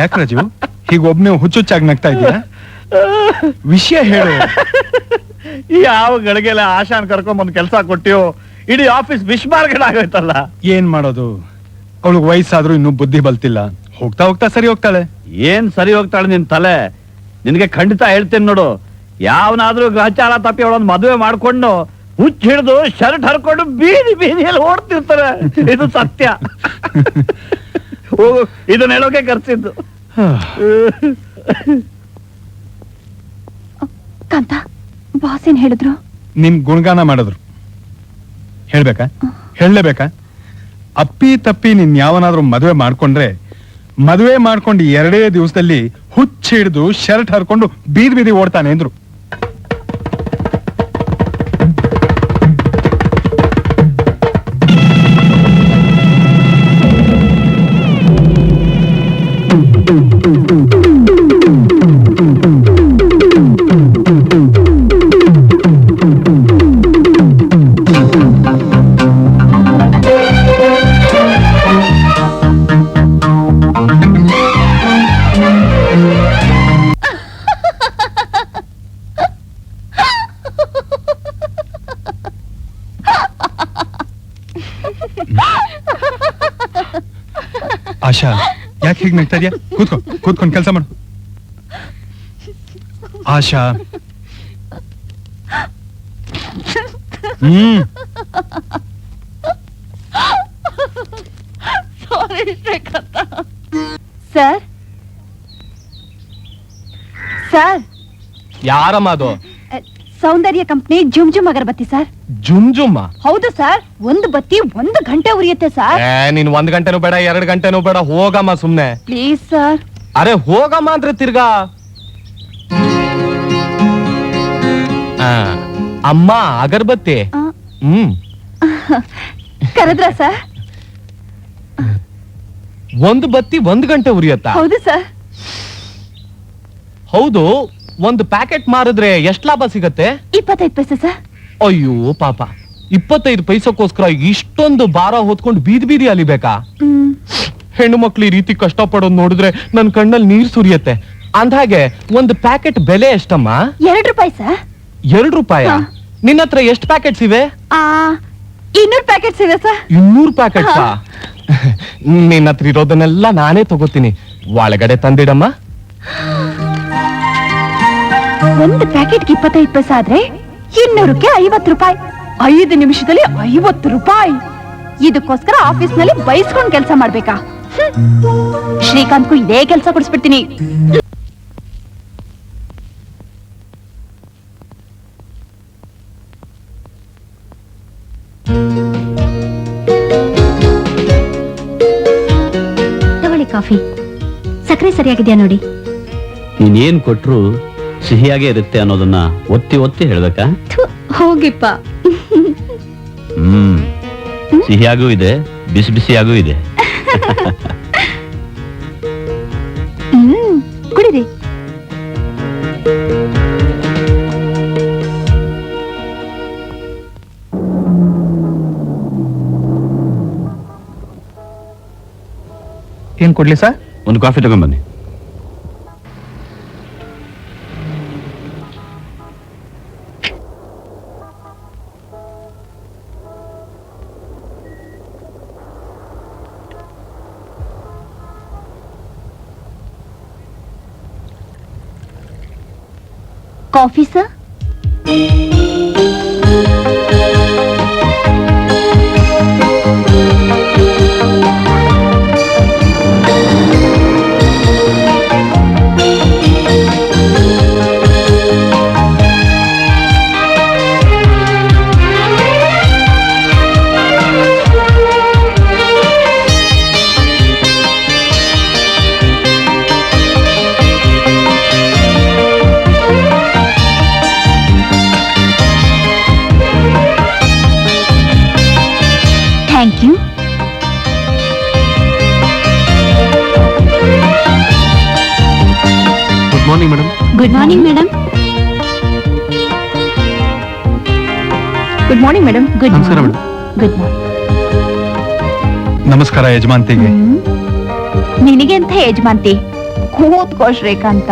ಯಾಕೆ ರಾಜು ಹೀಗೆ ಒಬ್ನೇ ಹುಚ್ಚುಚ್ಚಾಗಿ ನಗ್ತಾ ಇದೀಯ? ವಿಷಯ ಹೇಳು. ಯಾವ ಗಳಿಗೆಲ್ಲ ಆಶಾನ್ ಕರ್ಕೊಂಡ್ ಬಂದ್ ಕೆಲಸ ಕೊಟ್ಟಿಯೋ ಇಡೀ ಆಫೀಸ್ ಬಿಸ್ಮಾರ್ಗಡ್ ಆಗೋಯ್ತಲ್ಲ. ಏನ್ ಮಾಡೋದು, ಅವಳಿಗೆ ವಯಸ್ಸಾದ್ರೂ ಇನ್ನೂ ಬುದ್ಧಿ ಬಲ್ತಿಲ್ಲ. ಹೋಗ್ತಾ ಹೋಗ್ತಾ ಸರಿ ಹೋಗ್ತಾಳೆ. ಏನ್ ಸರಿ ಹೋಗ್ತಾಳೆ ನಿನ್ ತಲೆ. ನಿನ್ಗೆ ಖಂಡಿತ ಹೇಳ್ತೇನೆ ನೋಡು, ಯಾವನಾದ್ರೂ ಗ್ರಹಚಾರ ತಪ್ಪಿ ಅವಳೊಂದು ಮದುವೆ ಮಾಡ್ಕೊಂಡು ಹುಚ್ಚ ಹಿಡಿದು ಶರ್ಟ್ ಹರ್ಕೊಂಡು ಬೀದಿ ಬೀದಿಯಲ್ಲಿ ಓಡ್ತಿರ್ತಾರೆ. ಇದು ಸತ್ಯ. ಹೋಗು, ಇದನ್ನ ಹೇಳೋಕೆ ಕರ್ಸಿದ್ದು. ಕಾಂತ, ಬಾಸ್ ಏನ್ ಹೇಳಿದ್ರು? ನಿನ್ ಗುಣಗಾನ ಮಾಡಿದ್ರು. ಹೇಳ್ಬೇಕಾ? ಹೇಳಲೇಬೇಕಾ? ಅಪ್ಪಿ ತಪ್ಪಿ ನಿನ್ ಯಾವನಾದ್ರೂ ಮದುವೆ ಮಾಡ್ಕೊಂಡ್ರೆ, ಮದುವೆ ಮಾಡ್ಕೊಂಡು 2 ದಿವಸದಲ್ಲಿ ಹುಚ್ಚ ಹಿಡಿದು ಶರ್ಟ್ ಹರ್ಕೊಂಡು ಬೀದಿ ಬೀದಿ ಓಡ್ತಾನೆ ಅಂದ್ರು. ಆಶಾ, ಯಾಕೆ ಹೀಗೆ ನಗ್ತಾ ಇದೆಯಾ? ಕೂತ್ಕೊಂಡು ಕೆಲಸ ಮಾಡು. ಆಶಾ, ಸರ್, ಸರ್, ಯಾರಮ್ಮ ಅದು? ಸೌಂದರ್ಯ ಕಂಪ್ನಿ ಜುಮ್ ಜುಮ್ ಅಗರಬತ್ತಿ ಸರ್. ಜುಮ್ ಜುಮ್ಮ? ಹೌದು ಸರ್, ಒಂದು ಬತ್ತಿ 1 ಗಂಟೆ ಉರಿಯುತ್ತೆ ಸರ್. ನೀನ್ 1 ಗಂಟೆನೂ ಬೇಡ, 2 ಗಂಟೆನೂ ಬೇಡ, ಹೋಗಮ್ಮ ಸುಮ್ನೆ. Please sir. ಅರೆ ಹೋಗಮ್ಮ ಅಂದ್ರೆ ತಿರ್ಗಾ. ಅಮ್ಮ ಅಗರ್ಬತ್ತಿ. ಕರೆದ್ರ ಸರ್? ಒಂದು ಬತ್ತಿ 1 ಗಂಟೆ ಉರಿಯತ್ತಾ? ಹೌದು ಸರ್. ಹೌದು, ಒಂದು ಪ್ಯಾಕೆಟ್ ಮಾರಿದ್ರೆ ಎಷ್ಟು ಲಾಭ ಸಿಗತ್ತೆ? 25 ಪೈಸೆ ಸರ್. ಅಯ್ಯೋ ಪಾಪ, 25 ಪೈಸಕ್ಕೋಸ್ಕರ ಇಷ್ಟೊಂದು ಭಾರ ಹೊತ್ಕೊಂಡು ಬೀದಿ ಬೀದಿ ಅಲಿಬೇಕಾ? ಹೆಣ್ಣು ಮಕ್ಳು ಈ ರೀತಿ ಕಷ್ಟಪಡೋದು ನೋಡಿದ್ರೆ ನನ್ ಕಣ್ಣಲ್ಲಿ ನೀರ್ ಸುರಿಯತ್ತೆ. ಅಂದ್ಹಾಗೆ ಒಂದು ಪ್ಯಾಕೆಟ್ ಬೆಲೆ ಎಷ್ಟಮ್ಮ? 2 ರೂಪಾಯಿ ಸರ್. 2 ರೂಪಾಯ? ನಿನ್ನ ಹತ್ರ ಎಷ್ಟು ಪ್ಯಾಕೆಟ್ಸ್ ಇವೆ? 200 ಪ್ಯಾಕೆಟ್ಸ್ ಇವೆ ಸರ್. 200 ಪ್ಯಾಕೆಟ್ಸಾ? ನಿನ್ನ ಹತ್ರ ಇರೋದನ್ನೆಲ್ಲ ನಾನೇ ತಗೋತೀನಿ. ಒಳಗಡೆ ತಂದಿಡಮ್ಮ. ಒಂದು ಪ್ಯಾಕೆಟ್ಗೆ 25 ಪೈಸೆ ಆದ್ರೆ 200ಕ್ಕೆ 50 ರೂಪಾಯಿ. 5 ನಿಮಿಷದಲ್ಲಿ 50 ರೂಪಾಯಿ. ಇದಕ್ಕೋಸ್ಕರ ಆಫೀಸ್ ನಲ್ಲಿ ಬೈಸ್ಕೊಂಡ್ ಕೆಲಸ ಮಾಡ್ಬೇಕಾ? ಶ್ರೀಕಾಂತ್ಗೂ ಇದೇ ಕೆಲಸ ಕೊಡಿಸ್ಬಿಡ್ತೀನಿ. ತಗೊಳ್ಳಿ ಕಾಫಿ. ಸಕ್ಕರೆ ಸರಿಯಾಗಿದೆಯಾ ನೋಡಿ. ನೀನೇನ್ ಕೊಟ್ರು ಸಿಹಿಯಾಗೆ ಇರುತ್ತೆ ಅನ್ನೋದನ್ನ ಒತ್ತಿ ಒತ್ತಿ ಹೇಳ್ಬೇಕಾ? ಹೋಗಿಪ್ಪ. ಸಿಹಿಯಾಗೂ ಇದೆ, ಬಿಸಿ ಬಿಸಿಯಾಗೂ ಇದೆ. ಕುಡಿರಿ. ಏನ್ ಕೊಡ್ಲಿ ಸರ್? ಒಂದು ಕಾಫಿ ತಗೊಂಡ್ಬನ್ನಿ. Coffee sir. Thank you. Good morning madam. Good morning madam. Good morning madam. Good ನಮಸ್ಕಾರ ಮೇಡಮ್. Good morning. ನಮಸ್ಕಾರ ಯಜಮಾಂತಿಗೆ. ನಿನಗೆ ಅಂತ ಯಜಮಾಂತಿ. ಕೂತ್ಕೋ ಶ್ರೀಕಾಂತ.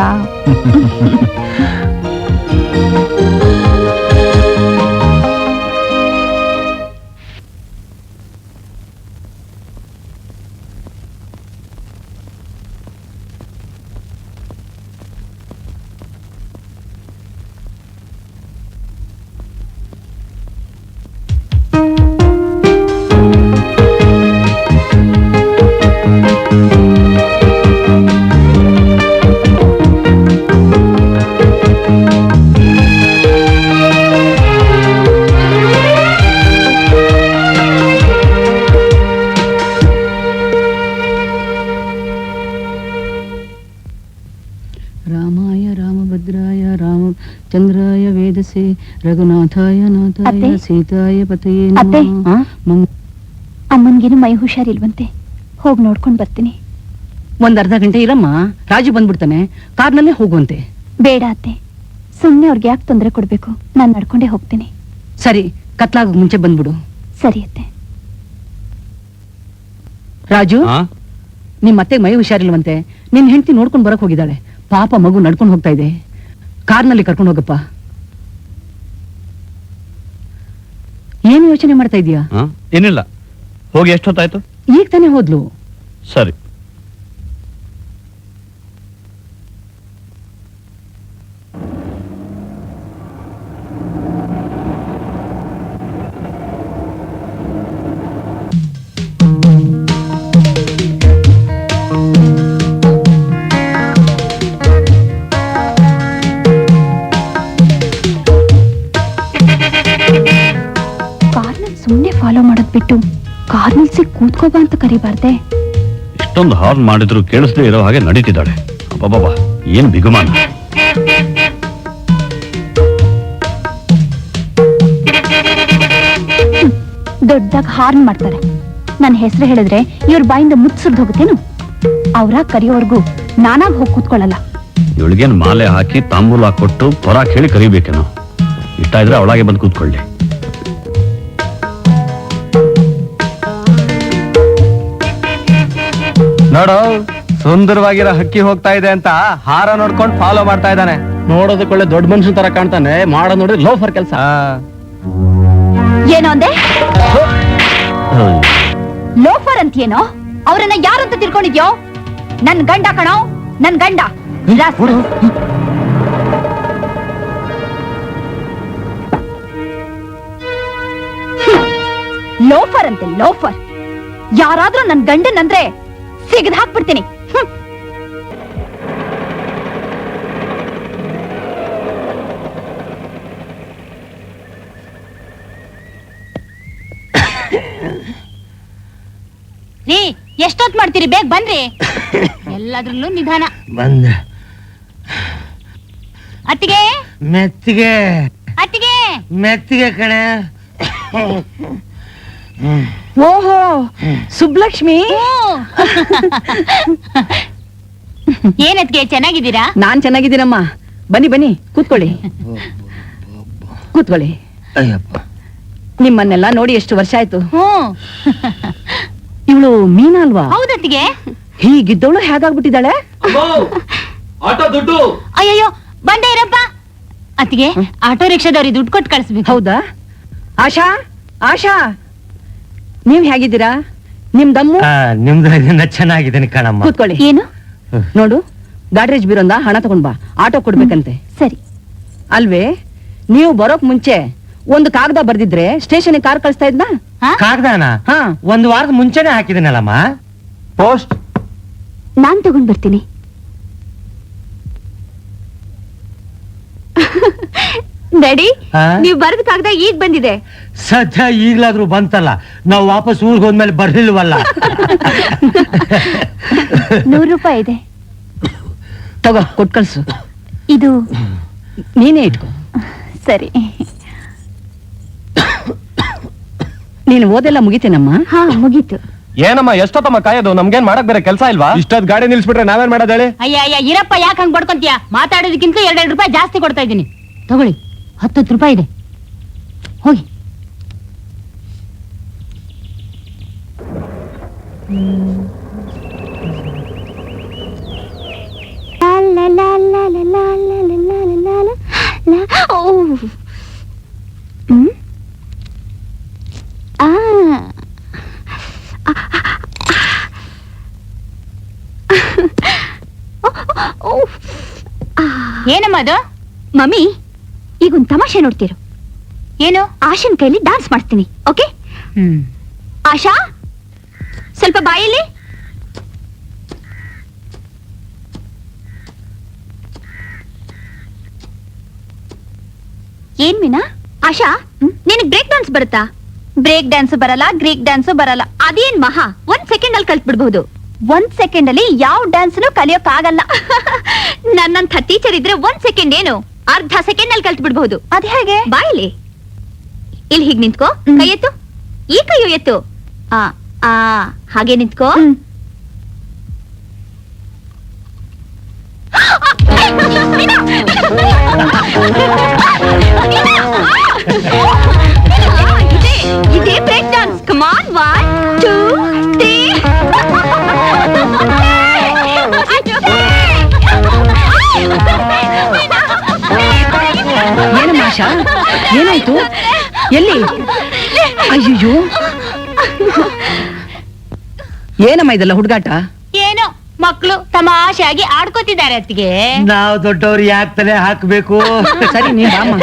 ಚಂದ್ರಾಯ ವೇದಸೆ ರಘುನಾಥಾಯ ನಾಥಾಯ ಅತ್ತೆ? ಸೀತಾಯ ಪತಯೇ ಅತ್ತೆ? ನಮಃ. ಅಮ್ಮನ್ಗೇನು ಮೈ ಹುಷಾರಿಲ್ವಂತೆ, ಹೋಗಿ ನೋಡ್ಕೊಂಡ್ ಬರ್ತೀನಿ. ಒಂದ್ ಅರ್ಧ ಗಂಟೆ ಇರಮ್ಮ, ರಾಜು ಬಂದ್ಬಿಡ್ತಾನೆ, ಕಾರ್ನಲ್ಲೇ ಹೋಗುವಂತೆ. ಬೇಡ ಅತ್ತೆ, ಸುಮ್ನೆ ಅವ್ರಿಗೆ ಯಾಕೆ ತೊಂದರೆ ಕೊಡ್ಬೇಕು, ನಾನ್ ನಡ್ಕೊಂಡೇ ಹೋಗ್ತೀನಿ. ಸರಿ, ಕತ್ಲಾಗ ಮುಂಚೆ ಬಂದ್ಬಿಡು. ಸರಿ ಅತ್ತೆ. ರಾಜು, ಆ? ನಿಮ್ ಅತ್ತೆಗೆ ಮೈ ಹುಷಾರಿಲ್ವಂತೆ, ನಿನ್ ಹೆಂಡತಿ ನೋಡ್ಕೊಂಡ್ ಬರಕ್ ಹೋಗಿದ್ದಾಳೆ. ಪಾಪ ಮಗು ನಡ್ಕೊಂಡು ಹೋಗ್ತಾ ಇದೆ, ಕಾರ್ನಲ್ಲಿ ಕರ್ಕೊಂಡು ಹೋಗಪ್ಪ. ಏನು ಯೋಚನೆ ಮಾಡ್ತಾ ಇದೀಯಾ? ಆ? ಏನಿಲ್ಲ, ಹೋಗಿ ಎಷ್ಟೊತ್ತಾಯ್ತು? ಈಗ ತಾನೇ ಹೋದ್ಲು. ಸರಿ. ಕಾರ್ನಲ್ಲಿ ಸುಮ್ನೆ ಫಾಲೋ ಮಾಡೋದ್ ಬಿಟ್ಟು ಕಾರ್ ನಿಲ್ಸಿ ಕೂತ್ಕೋಬಾ ಅಂತ ಕರಿಬಾರ್ದೆ. ಇಷ್ಟೊಂದು ಹಾರ್ನ್ ಮಾಡಿದ್ರು ಕೇಳಿಸದೇ ಇರೋ ಹಾಗೆ ನಡೀತಿದ್ದಾಳೆ. ಅಬ್ಬಬ್ಬಾ, ಏನ್ ಬಿಗುಮಾನ. ದೊಡ್ಡದಾಗ ಹಾರ್ನ್ ಮಾಡ್ತಾರೆ. ನನ್ನ ಹೆಸರು ಹೇಳಿದ್ರೆ ಇವ್ರ ಬಾಯಿಂದ ಮುಚ್ಚಿರ್ದು ಹೋಗುತ್ತೇನು? ಅವ್ರ ಕರಿಯೋವರೆಗೂ ನಾನಾಗ್ ಹೋಗಿ ಕೂತ್ಕೊಳ್ಳಲ್ಲ. ಇವಳಿಗೇನು ಮಾಲೆ ಹಾಕಿ ತಾಂಬೂಲ ಕೊಟ್ಟು ಪೊರ ಕೇಳಿ ಕರಿಬೇಕೇನೋ. ಇಷ್ಟ ಇದ್ರೆ ಅವಳಾಗೆ ಬಂದು ಕೂತ್ಕೊಳ್ಳಿ. ನೋಡು, ಸುಂದರವಾಗಿರೋ ಹಕ್ಕಿ ಹೋಗ್ತಾ ಇದೆ ಅಂತ ಹಾರ ನೋಡ್ಕೊಂಡು ಫಾಲೋ ಮಾಡ್ತಾ ಇದ್ದಾನೆ. ನೋಡೋದಕ್ಕೊಳ್ಳೆ ದೊಡ್ಡ ಮನುಷ್ಯನ ತರ ಕಾಣ್ತಾನೆ, ಮಾಡೋ ನೋಡಿ ಲೋಫರ್ ಕೆಲಸ. ಏನೋ ಅಂದೆ? ಲೋಫರ್ ಅಂತೀಯೇನೋ? ಅವ್ರನ್ನ ಯಾರಂತ ತಿಳ್ಕೊಂಡಿದ್ಯೋ? ನನ್ ಗಂಡ ಕಣೋ, ನನ್ ಗಂಡ. ರಾಸ್ಕಲ್. ಲೋಫರ್ ಅಂತೆ, ಲೋಫರ್. ಯಾರಾದ್ರೂ ನನ್ ಗಂಡನ್ ಅಂದ್ರೆ ಸಿಗದ್ ಹಾಕ್ಬಿಡ್ತೀನಿ. ರೀ, ಎಷ್ಟೊತ್ ಮಾಡ್ತೀರಿ? ಬೇಗ ಬನ್ರಿ. ಎಲ್ಲದ್ರಲ್ಲೂ ನಿಧಾನ. ಬಂದೆ. ಅತ್ತಿಗೆ, ಮೆತ್ತಿಗೆ ಅತ್ತಿಗೆ. ಮೆತ್ತಿಗೆ ಕಣೆ. ಓಹೋ, ಸುಬ್ಲಕ್ಷ್ಮಿ. ಏನತ್ಗೆ, ಚೆನ್ನಾಗಿದ್ದೀರಾ? ನಾನ್ ಚೆನ್ನಾಗಿದ್ದೀನಮ್ಮ. ಬನ್ನಿ ಬನ್ನಿ, ಕೂತ್ಕೊಳ್ಳಿ ಕೂತ್ಕೊಳ್ಳಿ. ಅಯ್ಯಪ್ಪ, ನಿಮ್ಮನ್ನೆಲ್ಲ ನೋಡಿ ಎಷ್ಟು ವರ್ಷ ಆಯ್ತು. ಹ್ಮ್, ಇವಳು ಮೀನಾ ಅಲ್ವಾ? ಹೌದತ್ತಿಗೆ. ಹೀಗಿದ್ದವಳು ಹೇಗಾಗ್ಬಿಟ್ಟಿದ್ದಾಳೆ? ಆಟೋ ದುಡ್ಡು. ಅಯ್ಯಯ್ಯೋ, ಬಂದೇ ಇರಪ್ಪ. ಅತ್ತಿಗೆ, ಆಟೋ ರಿಕ್ಷಾದವ್ರಿಗೆ ದುಡ್ಡು ಕೊಟ್ಟು ಕಳಿಸ್ಬೇಕು. ಹೌದಾ? ಆಶಾ, ಆಶಾ, ನೀವ್ ಹೇಗಿದ್ದೀರಾ? ನಿಮ್ ದಮ್ಮು? ನಿಮ್ದ್ರಾಗಿಂದ ಚೆನ್ನಾಗಿದ್ದೀನಿ ಕಣಮ್ಮ. ಕೂತ್ಕೊಳ್ಳಿ. ಏನು? ನೋಡು, ಗಾಡ್ರೇಜ್ ಬೀರೊಂದ ಹಣ ತಗೊಂಡ್ ಬಾ, ಆಟೋ ಕೊಡ್ಬೇಕಂತೆ. ಸರಿ. ಅಲ್ವೇ, ನೀವು ಬರೋಕ್ ಮುಂಚೆ ಒಂದು ಕಾಗದ ಬರ್ದಿದ್ರೆ ಸ್ಟೇಷನ್ ಕಾರ್ ಕಳಿಸ್ತಾ ಇದ್ನಾ? ಕಾಗ್ದಾನ ಹಾ, ಒಂದ್ ವಾರದ ಮುಂಚೆನೆ ಹಾಕಿದಿನಲ್ಲಮ್ಮ. ಪೋಸ್ಟ್. ನಾನ್ ತಗೊಂಡ್ ಬರ್ತೀನಿ. ಡ್ಯಾಡಿ, ಆ? ನೀವ್ ಬರೆದ ಕಾಗದ ಈಗ ಬಂದಿದೆ. ಸದ್ಯ ಈಗ್ಲಾದ್ರೂ ಬಂತಲ್ಲ, ನಾವು ವಾಪಸ್ ಊರ್ಗ್ ಹೋದ್ಮೇಲೆ ಬರ್ಲಿಲ್ವಲ್ಲ. 100 ರೂಪಾಯಿ ಇದೆ. ತಗೋ, ಕೊಟ್ ಕಳ್ಸು. ಇದು ನೀನೇ ಇಟ್ಕೋ. ಸರಿ. ನೀನು ಓದೆಲ್ಲ ಮುಗಿತೇನಮ್ಮ? ಹಾ, ಮುಗೀತು. ಏನಮ್ಮ ಎಷ್ಟೊತ್ತಮ್ಮ ಕಾಯೋದು? ನಮ್ಗೇನ್ ಮಾಡಕ್ ಬೇರೆ ಕೆಲಸ ಇಲ್ವಾ? ಇಷ್ಟೊತ್ ಗಾಡಿ ನಿಲ್ಸ್ಬಿಟ್ರೆ ನಾವೇನ್ ಮಾಡೋದ್ ಹೇಳಿ? ಅಯ್ಯ ಇರಪ್ಪ, ಯಾಕೆ ಹಂಗ್ ಬಡ್ಕೊಂತೀಯ? ಮಾತಾಡೋದಕ್ಕಿಂತ 2 ರೂಪಾಯಿ ಜಾಸ್ತಿ ಕೊಡ್ತಾ ಇದ್ದೀನಿ. ತಗೊಳ್ಳಿ, 10 ರೂಪಾಯಿ ಇದೆ, ಹೋಗಿ. ಏನಮ್ಮ ಅದು? ಮಮ್ಮಿ, ಈಗೊಂದು ತಮಾಷೆ ನೋಡ್ತೀರು. ಏನು? ಆಶನ್ ಕೈಲಿ ಡಾನ್ಸ್ ಮಾಡ್ತೀನಿ, ಓಕೆ? ಆಶಾ, ಸ್ವಲ್ಪ ಬಾಯಲ್ಲಿ. ಏನ್ ಮೀನಾ? ಆಶಾ, ನಿನಗ್ ಬ್ರೇಕ್ ಡ್ಯಾನ್ಸ್ ಬರುತ್ತಾ? ಬ್ರೇಕ್ ಡ್ಯಾನ್ಸ್ ಬರಲ್ಲ, ಗ್ರೀಕ್ ಡ್ಯಾನ್ಸ್ ಬರಲ್ಲ. ಅದೇನ್ ಮಹಾ, 1 ಸೆಕೆಂಡ್ ಅಲ್ಲಿ ಕಲ್ತ್ಬಿಡ್ಬಹುದು. 1 ಸೆಕೆಂಡ್ ಅಲ್ಲಿ ಯಾವ ಡ್ಯಾನ್ಸ್ ಕಲಿಯೋಕ್ ಆಗಲ್ಲ. ನನ್ನಂಥ ಟೀಚರ್ ಇದ್ರೆ 1 ಸೆಕೆಂಡ್ ಏನು ಅರ್ಧ ಸೆಕೆಂಡ್ ನಲ್ಲಿ ಕಲ್ತು ಬಿಡ್ಬಹುದು. ಅದ್ ಹೇಗೆ? ಬಾಯಲ್ಲಿ ಇಲ್ಲಿ ಹೀಗ್ ನಿಂತ್ಕೋ, ಕೈ ಎತ್ತು, ಈ ಕೈಯು ಎತ್ತು. ಆ ಆ ಹಾಗೆ ನಿಂತ್ಕೋ. ಇದೇ ಬ್ರೇಕ್ ಡಾನ್ಸ್. ಕಮ್ ಆನ್, 1 2 ಏನಮ್ಮ ಆಶಾ, ಏನಾಯ್ತು? ಎಲ್ಲಿ? ಅಯ್ಯೋ, ಏನಮ್ಮ ಇದೆಲ್ಲ ಹುಡುಗಾಟ? ಏನೋ ಮಕ್ಕಳು ತಮಾಷೆಯಾಗಿ ಆಡ್ಕೋತಿದ್ದಾರೆ ಅತ್ತಿಗೆ. ನಾವು ದೊಡ್ಡವ್ರು ಯಾಕೆ ತಲೆ ಹಾಕ್ಬೇಕು? ಸರಿ, ನೀ ಬಾಮ್ಮ.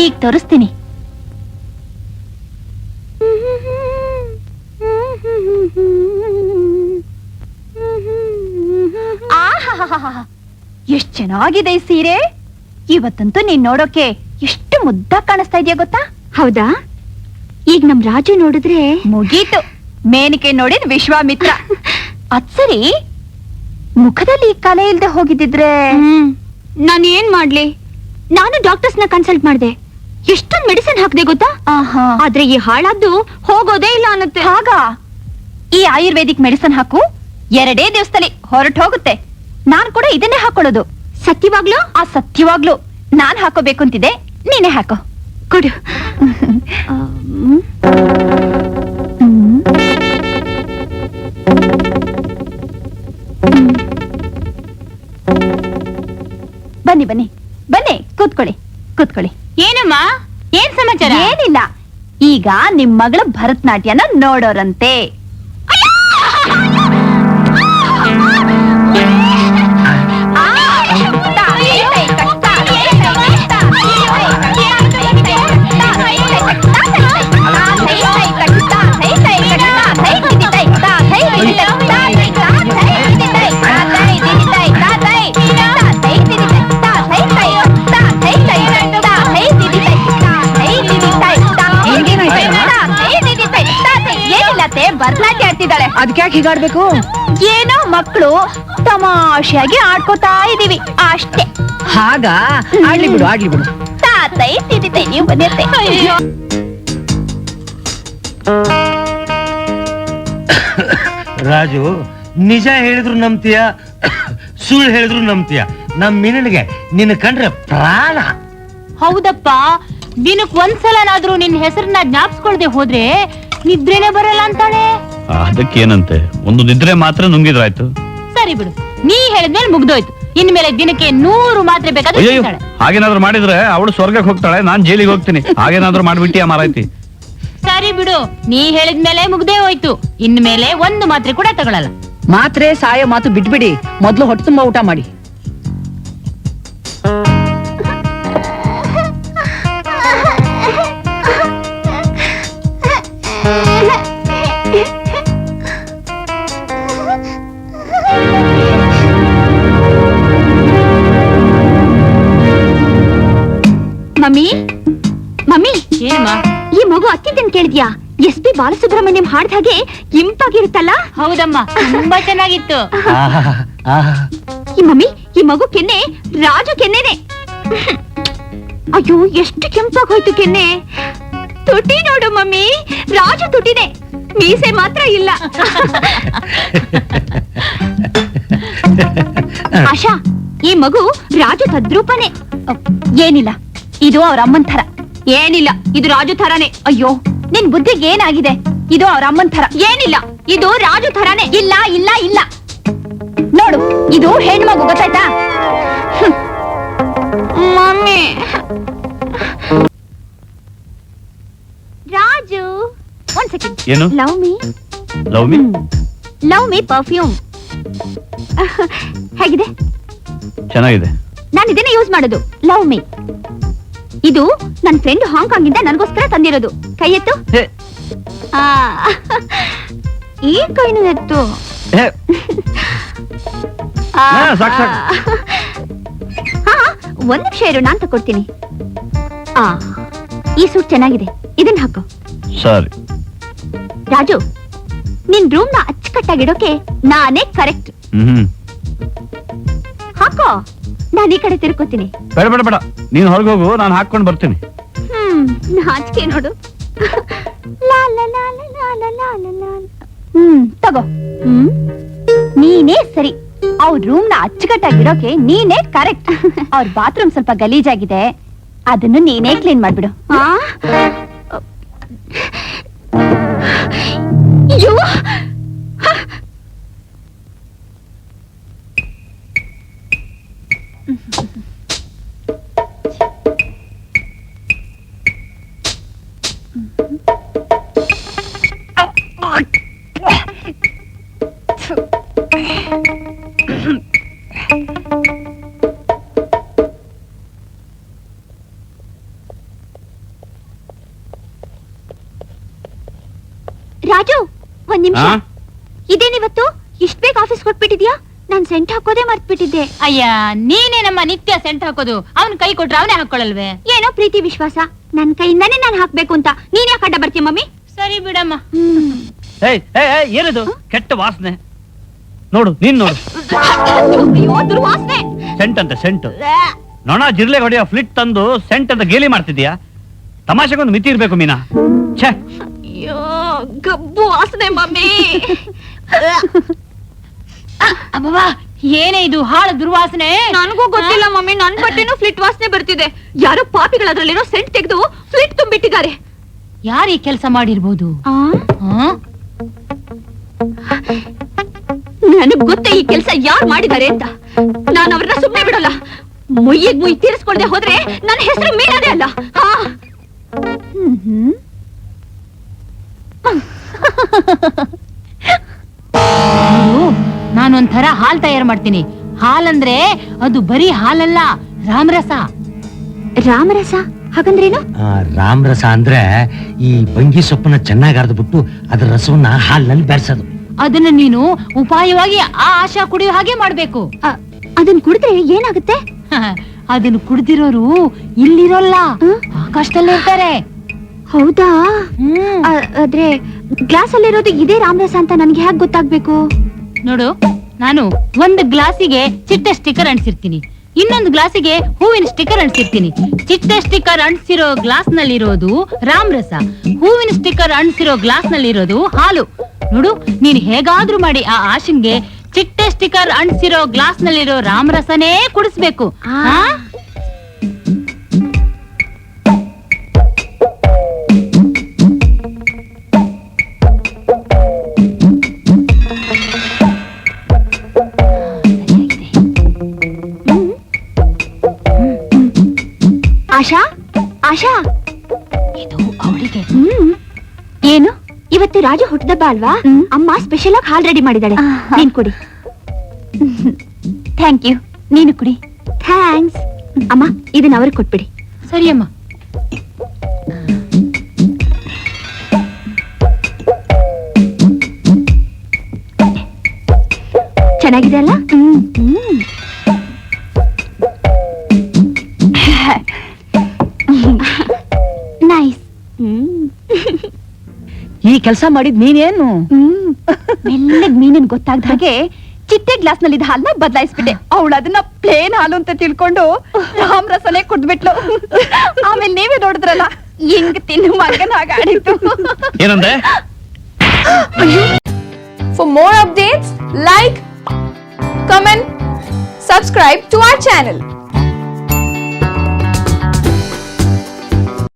ಈಗ ತೋರಿಸ್ತೀನಿ. ಎಷ್ಟ್ ಚೆನ್ನಾಗಿದೆ ಈ ಸೀರೆ. ಇವತ್ತಂತೂ ನೀನ್ ನೋಡೋಕೆ ಎಷ್ಟು ಮುದ್ದಾಗಿ ಕಾಣಿಸ್ತಾ ಇದೆಯಾ ಗೊತ್ತಾ? ಹೌದಾ? ಈಗ ನಮ್ ರಾಜು ನೋಡಿದ್ರೆ ಮುಗೀತು. ಮೇನಿಕೆ ನೋಡಿದ್ ವಿಶ್ವಾಮಿತ್ರ. ಅದ್ ಸರಿ, ಮುಖದಲ್ಲಿ ಕಲೆ ಇಲ್ದೆ ಹೋಗಿದ್ದಿದ್ರೆ ನಾನು ಏನ್ ಮಾಡ್ಲಿ? ನಾನು ಡಾಕ್ಟರ್ಸ್ ನ ಕನ್ಸಲ್ಟ್ ಮಾಡ್ದೆ. ಎಷ್ಟೊಂದು ಮೆಡಿಸಿನ್ ಹಾಕ್ದೆ ಗೊತ್ತಾ? ಆಹಾ. ಆದ್ರೆ ಈ ಹಾಳಾದ್ದು ಹೋಗೋದೇ ಇಲ್ಲ ಅನ್ನತ್ತೆ. ಹಾಗ ಈ ಆಯುರ್ವೇದಿಕ್ ಮೆಡಿಸಿನ್ ಹಾಕು, 2 ದಿವಸದಲ್ಲಿ ಹೊರಟು ಹೋಗುತ್ತೆ. ನಾನ್ ಕೂಡ ಇದನ್ನೇ ಹಾಕೊಳ್ಳೋದು. ಸತ್ಯವಾಗ್ಲೂ? ಆ ಸತ್ಯವಾಗ್ಲು ನಾನ್ ಹಾಕೋಬೇಕು ಅಂತಿದೆ, ನೀನೇ ಹಾಕೋ. ಕೊಡು. ಬನ್ನಿ ಬನ್ನಿ ಬನ್ನಿ, ಕೂತ್ಕೊಳ್ಳಿ ಕೂತ್ಕೊಳ್ಳಿ. ಏನಮ್ಮ, ಏನ್ ಸಮಾಚಾರ? ಏನಿಲ್ಲ, ಈಗ ನಿಮ್ ಮಗಳ ಭರತನಾಟ್ಯನ ನೋಡೋರಂತೆ. ಭರತನಾಟ್ಯ ಆಡ್ತಿದ್ದಾಳೆ. ಅದಕ್ಕೆ ಯಾಕೆ ಹೀಗಾಡ್ಬೇಕು? ಏನೋ ಮಕ್ಕಳು ತಮಾಷೆಯಾಗಿ ಆಡ್ಕೋತಾ ಇದೀವಿ ಅಷ್ಟೇ. ಹಾಗ ಆಡ್ಲಿ ಬಿಡು, ಆಡ್ಲಿ ಬಿಡು. ತಾತೈ ತಿದಿತೈ, ನೀವು ಬಂದಿರ್ತೆ. ರಾಜು, ನಿಜ ಹೇಳಿದ್ರು ನಂಬ್ತೀಯ, ಸುಳ್ಳು ಹೇಳಿದ್ರು ನಂಬ್ತೀಯ. ನಮ್ ಮೀನಿಗೆ ನಿನ್ನ ಕಂಡ್ರೆ ಪ್ರಾಣ. ಹೌದಪ್ಪ, ದಿನಕ್ ಒಂದ್ಸಲನಾದ್ರೂ ನಿನ್ ಹೆಸರನ್ನ ಜ್ಞಾಪಿಸ್ಕೊಳ್ದೆ ಹೋದ್ರೆ ನಿದ್ರೆನೆ ಬರಲ್ಲ ಅಂತಾಳೆ. ಅದಕ್ಕೇನಂತೆ, ಒಂದು ನಿದ್ರೆ ಮಾತ್ರ ನುಂಗಿದ್ರಾಯ್ತು. ಸರಿ ಬಿಡು, ನೀ ಹೇಳಿದ್ಮೇಲೆ ಮುಗ್ದೋಯ್ತು. ಇನ್ಮೇಲೆ ದಿನಕ್ಕೆ 100 ಮಾತ್ರೆ ಬೇಕಾದ್ರೆ ಅಯ್ಯೋ, ತಿಂತಾಳೆ. ಹಾಗೇನಾದ್ರೂ ಮಾಡಿದ್ರೆ ಅವಳು ಸ್ವರ್ಗಕ್ಕೆ ಹೋಗ್ತಾಳೆ, ನಾನ್ ಜೈಲಿಗೆ ಹೋಗ್ತೀನಿ. ಹಾಗೇನಾದ್ರೂ ಮಾಡ್ಬಿಟ್ಟಿಯ ಮಾರಾಯ್ತಿ. ಸರಿ ಬಿಡು, ನೀ ಹೇಳಿದ್ಮೇಲೆ ಮುಗ್ದೇ ಹೋಯ್ತು. ಇನ್ಮೇಲೆ 1 ಮಾತ್ರೆ ಕೂಡ ತಗೊಳಲ್ಲ. ಮಾತ್ರೆ ಸಾಯೋ ಮಾತು ಬಿಟ್ಬಿಡಿ, ಮೊದ್ಲು ಹೊಟ್ಟೆ ತುಂಬಾ ಊಟ ಮಾಡಿ. ಮಮ್ಮಿ ಮಮ್ಮಿ, ಏನಮ್ಮ? ಈ ಮಗು ಅತ್ತಿದ್ದನ್ ಕೇಳಿದ್ಯಾ? SP ಬಾಲಸುಬ್ರಹ್ಮಣ್ಯಂ ಹಾಡ್ದ ಹಾಗೆ ಇಂಪಾಗಿರುತ್ತಲ್ಲ? ಹೌದಮ್ಮ, ತುಂಬಾ ಚೆನ್ನಾಗಿತ್ತು. ಈ ಮಮ್ಮಿ, ಈ ಮಗು ಕೆನ್ನೆ ರಾಜು ಕೆನ್ನೆನೆ. ಅಯ್ಯೋ, ಎಷ್ಟು ಕೆಂಪಾಗೋಯ್ತು ಕೆನ್ನೆ. ತುಟಿ ನೋಡು ಮಮ್ಮಿ, ರಾಜು ತುಟಿನೇ, ಮೀಸೆ ಮಾತ್ರ ಇಲ್ಲ. ಆಶಾ, ಈ ಮಗು ರಾಜು ತದ್ರೂಪನೇ. ಏನಿಲ್ಲ, ಇದು ಅವ್ರ ಅಮ್ಮನ್ ಥರ. ಏನಿಲ್ಲ, ಇದು ರಾಜು ಥರಾನೇ. ಅಯ್ಯೋ, ನಿನ್ ಬುದ್ಧಿಗೆ ಏನಾಗಿದೆ? ಇದು ಅವ್ರ ಅಮ್ಮನ್ ಥರ. ಏನಿಲ್ಲ, ಇದು ರಾಜು ಥರಾನೇ. ಇಲ್ಲ ಇಲ್ಲ ಇಲ್ಲ, ನೋಡು, ಇದು ಹೆಣ್ಮಗು, ಗೊತ್ತಾಯ್ತಾ? Mummy, Raju, 1 second. ಏನು? Love me. Love me? Love me perfume ಹೇಗಿದೆ? ಚೆನ್ನಾಗಿದೆ. ನಾನು ಇದನ್ನೇ ಯೂಸ್ ಮಾಡೋದು. Love me. ಇದು ನನ್ನ ಫ್ರೆಂಡ್ ಹಾಂಗ್ಕಾಂಗ್ ಇಂದ ನನಗೋಸ್ಕರ ತಂದಿರೋದು. ಕೈ ಎತ್ತು. ಆ, ಈ ಕೈನು ಎತ್ತು. ಹೇ, ಆ, ಸಾಕ್ ಸಾಕ್. ಹಾ, 1 ನಿಮಿಷ ಇರು, ನಾನ್ ತಕೊಡ್ತೀನಿ. ಆ ಈ ಸೂಟ್ ಚೆನ್ನಾಗಿದೆ, ಇದನ್ನ ಹಾಕೋ. ಸರಿ. ರಾಜು, ನಿನ್ ರೂಮ್ ನ ಅಚ್ಚುಕಟ್ಟಾಗಿಡೋಕೆ ನಾನೇ ಕರೆಕ್ಟ್. ಹಾಕೋ, ನಾನು ಈ ಕಡೆ ತಿರ್ಕೋತೀನಿ. ಬೇಡ ಬೇಡ ಬೇಡ, ನೀನ್ ಹೊರಗೆ ಹೋಗು, ನಾನು ಹಾಕೊಂಡು ಬರ್ತೀನಿ. ನಾಚಿಕೆ ನೋಡು. ತಗೋ. ನೀನೇ ಸರಿ, ಅವ್ರ ರೂಮ್ ನ ಅಚ್ಚುಕಟ್ಟಾಗಿಡೋಕೆ ನೀನೇ ಕರೆಕ್ಟ್. ಅವ್ರ ಬಾತ್ರೂಮ್ ಸ್ವಲ್ಪ ಗಲೀಜಾಗಿದೆ, ಅದನ್ನು ನೀನೇ ಕ್ಲೀನ್ ಮಾಡ್ಬಿಡು. ಅಯ್ಯೋ, ರಾಜು, ಒಂದ್ ನಿಮಿಷ. ಆ? ಇದೇನಿವತ್ತು ಇಷ್ಟ ಬೇಗ ಆಫೀಸ್ ಕೊಟ್ಬಿಟ್ಟಿದ್ಯಾ? ನಾನ್ ಸೆಂಟ್ ಹಾಕೋದೇ ಮರ್ತ್ಬಿಟ್ಟಿದ್ದೆ. ಅಯ್ಯ, ನೀನೇ ನಮ್ಮ ನಿತ್ಯ ಸೆಂಟ್ ಹಾಕೋದು. ಅವ್ನ್ ಕೈ ಕೊಟ್ರೆ ಅವನೇ ಹಾಕೊಳ್ಳಲ್ವೇ? ಏನೋ ಪ್ರೀತಿ ವಿಶ್ವಾಸ, ನನ್ ಕೈಯಿಂದಾನೇ ನಾನು ಹಾಕ್ಬೇಕು ಅಂತ. ನೀನ್ ಯಾಕೆ ಅಡ್ಡ ಬರ್ತೀಯ ಮಮ್ಮಿ? ಸರಿ ಬಿಡಮ್ಮ. ಏನಿದು ಕೆಟ್ಟ ವಾಸನೆ? ನೋಡು, ನೀನ್ ನೋಡು. ಅಯ್ಯೋ, ದುರ್ವಾಸನೆ. ಸೆಂಟ್ ಅಂತ ಸೆಂಟ್. ನೊಣ ಜಿರ್ಲೆ ಹೊಡೆಯೋ ಫ್ಲಿಟ್ ತಂದು ಸೆಂಟ್ ಅಂತ ಗೇಲಿ ಮಾಡ್ತಿದ್ಯಾ? ತಮಾಷೆಗೊಂದು ಮಿತಿ ಇರ್ಬೇಕು ಮೀನಾ. ಛೇ, ಅಯ್ಯೋ, ಗಬ್ಬು ವಾಸನೆ ಮಮ್ಮಿ. ಅಬ್ಬವ್ವ, ಏನೇ ಇದು ಹಾಳು ದುರ್ವಾಸನೆ? ನನಗೂ ಗೊತ್ತಿಲ್ಲ ಮಮ್ಮಿ, ನನ್ ಬಟ್ಟೆನೂ ಫ್ಲಿಟ್ ವಾಸನೆ ಬರ್ತಿದೆ. ಯಾರೋ ಪಾಪಿಗಳು ಅದ್ರಲ್ಲಿರೋ ಸೆಂಟ್ ತೆಗೆದು ಫ್ಲಿಟ್ ತುಂಬಿಟ್ಟಿದ್ದಾರೆ. ಯಾರು ಈ ಕೆಲಸ ಮಾಡಿರ್ಬೋದು? ನನಗ್ ಗೊತ್ತೇ ಈ ಕೆಲಸ ಯಾರು ಮಾಡಿದ್ದಾರೆ ಅಂತ. ನಾನು ಅವ್ರನ್ನ ಸುಮ್ಮನೆ ಬಿಡೋಲ್ಲ. ಮುಯ್ಯಿಗ್ ಮುಯ್ಯಿ ತೀರಿಸ್ಕೊಳ್ದೆ ಹೋದ್ರೆ ನನ್ನ ಹೆಸರು ಮೀನದೇ ಅಲ್ಲ. ನಾನೊಂಥರ ಹಾಲ್ ತಯಾರು ಮಾಡ್ತೀನಿ. ಹಾಲಂದ್ರೆ ಅದು ಬರೀ ಹಾಲಲ್ಲ, ರಾಮರಸ. ರಾಮರಸ ಹಾಗಂದ್ರೇನು? ರಾಮರಸ ಅಂದ್ರೆ ಈ ಬಂಗಿ ಸೊಪ್ಪನ್ನ ಚೆನ್ನಾಗಿ ಅರ್ದ್ಬಿಟ್ಟು ಅದರ ರಸವನ್ನ ಹಾಲಿನಲ್ಲಿ ಬೆರೆಸೋದು. ಅದನ್ನ ನೀನು ಉಪಾಯವಾಗಿ ಆ ಆಶಾ ಕುಡಿಯೋ ಹಾಗೆ ಮಾಡ್ಬೇಕು. ಅದನ್ನ ಕುಡಿದ್ರೆ ಏನಾಗುತ್ತೆ? ಅದನ್ನ ಕುಡ್ದಿರೋರು ಇಲ್ಲಿರೋಲ್ಲ, ಆಕಾಶದಲ್ಲೇ ಇರ್ತಾರೆ. ಹೌದಾ? ಆದ್ರೆ ಗ್ಲಾಸ್ ಅಲ್ಲಿರೋದು ಇದೇ ರಾಮರಸ ಅಂತ ನನ್ಗೆ ಹೇಗೆ ಗೊತ್ತಾಗ್ಬೇಕು? ನೋಡು, ನಾನು ಒಂದು ಗ್ಲಾಸಿಗೆ ಚಿಟ್ಟೆ ಸ್ಟಿಕ್ಕರ್ ಅಂಟಿಸಿರ್ತೀನಿ, ಇನ್ನೊಂದು ಗ್ಲಾಸಿಗೆ ಹೂವಿನ ಸ್ಟಿಕ್ಕರ್ ಅಂಟಿಸಿರ್ತೀನಿ. ಚಿಟ್ಟೆ ಸ್ಟಿಕ್ಕರ್ ಅಂಟಿಸಿರೋ ಗ್ಲಾಸ್ ನಲ್ಲಿರೋದು ರಾಮರಸ, ಹೂವಿನ ಸ್ಟಿಕ್ಕರ್ ಅಂಟಿಸಿರೋ ಗ್ಲಾಸ್ ನಲ್ಲಿರೋದು ಹಾಲು. ನೋಡು, ನೀನ್ ಹೇಗಾದ್ರೂ ಮಾಡಿ ಆ ಆಶನ್ಗೆ ಚಿಟ್ಟೆ ಸ್ಟಿಕ್ಕರ್ ಅಂಟಿಸಿರೋ ಗ್ಲಾಸ್ ನಲ್ಲಿರೋ ರಾಮರಸನೇ ಕುಡಿಸ್ಬೇಕು. ಆಶಾ, ಆಶಾ, ಇದು ಅವಳಿಗೆ. ಏನು ಇವತ್ತು ರಾಜು ಹುಟ್ಟಿದಬ್ಬ ಅಲ್ವಾ? ಅಮ್ಮ ಸ್ಪೆಷಲ್ ಆಗಿ ಹಾಲ್ ರೆಡಿ ಮಾಡಿದಾಳೆ, ನೀನ್ ಕುಡಿ. Thank you. ನೀನು ಕುಡಿ. ಥ್ಯಾಂಕ್ಸ್. ಅಮ್ಮ, ಇದನ್ನ ಅವ್ರಿಗೆ ಕೊಟ್ಬಿಡಿ. ಸರಿ ಅಮ್ಮ. ಚೆನ್ನಾಗಿದೆ ಅಲ್ಲ? ನೈಸ್. ಈ ಕೆಲಸ ಮಾಡಿದ್ ನೀನೇನು? ಮೆಲ್ಲಗ್ ಮೀನಿನ್ ಗೊತ್ತಾಗ್ದ ಹಾಗೆ ಚಿಟ್ಟೆ ಗ್ಲಾಸ್ ನಲ್ಲಿ ಹಾಲನ್ನ ಬದಲಾಯಿಸ್ಬಿಟ್ಟೆ. ಅವಳು ಅದನ್ನ ಪ್ಲೇನ್ ಹಾಲು ಅಂತ ತಿಳ್ಕೊಂಡು ರಾಮರಸನೇ ಕುಡ್ದ್ಬಿಟ್ಲು. ಆಮೇಲೆ ನೀವೇ ನೋಡಿದ್ರಲ್ಲ, ಹೆಂಗ್ ತಿನ್ನು ಮಗನ ಹಾಗೆ ಆಡಿತ್ತು. ಏನಂದೆ? For more updates, like, comment, subscribe to our channel.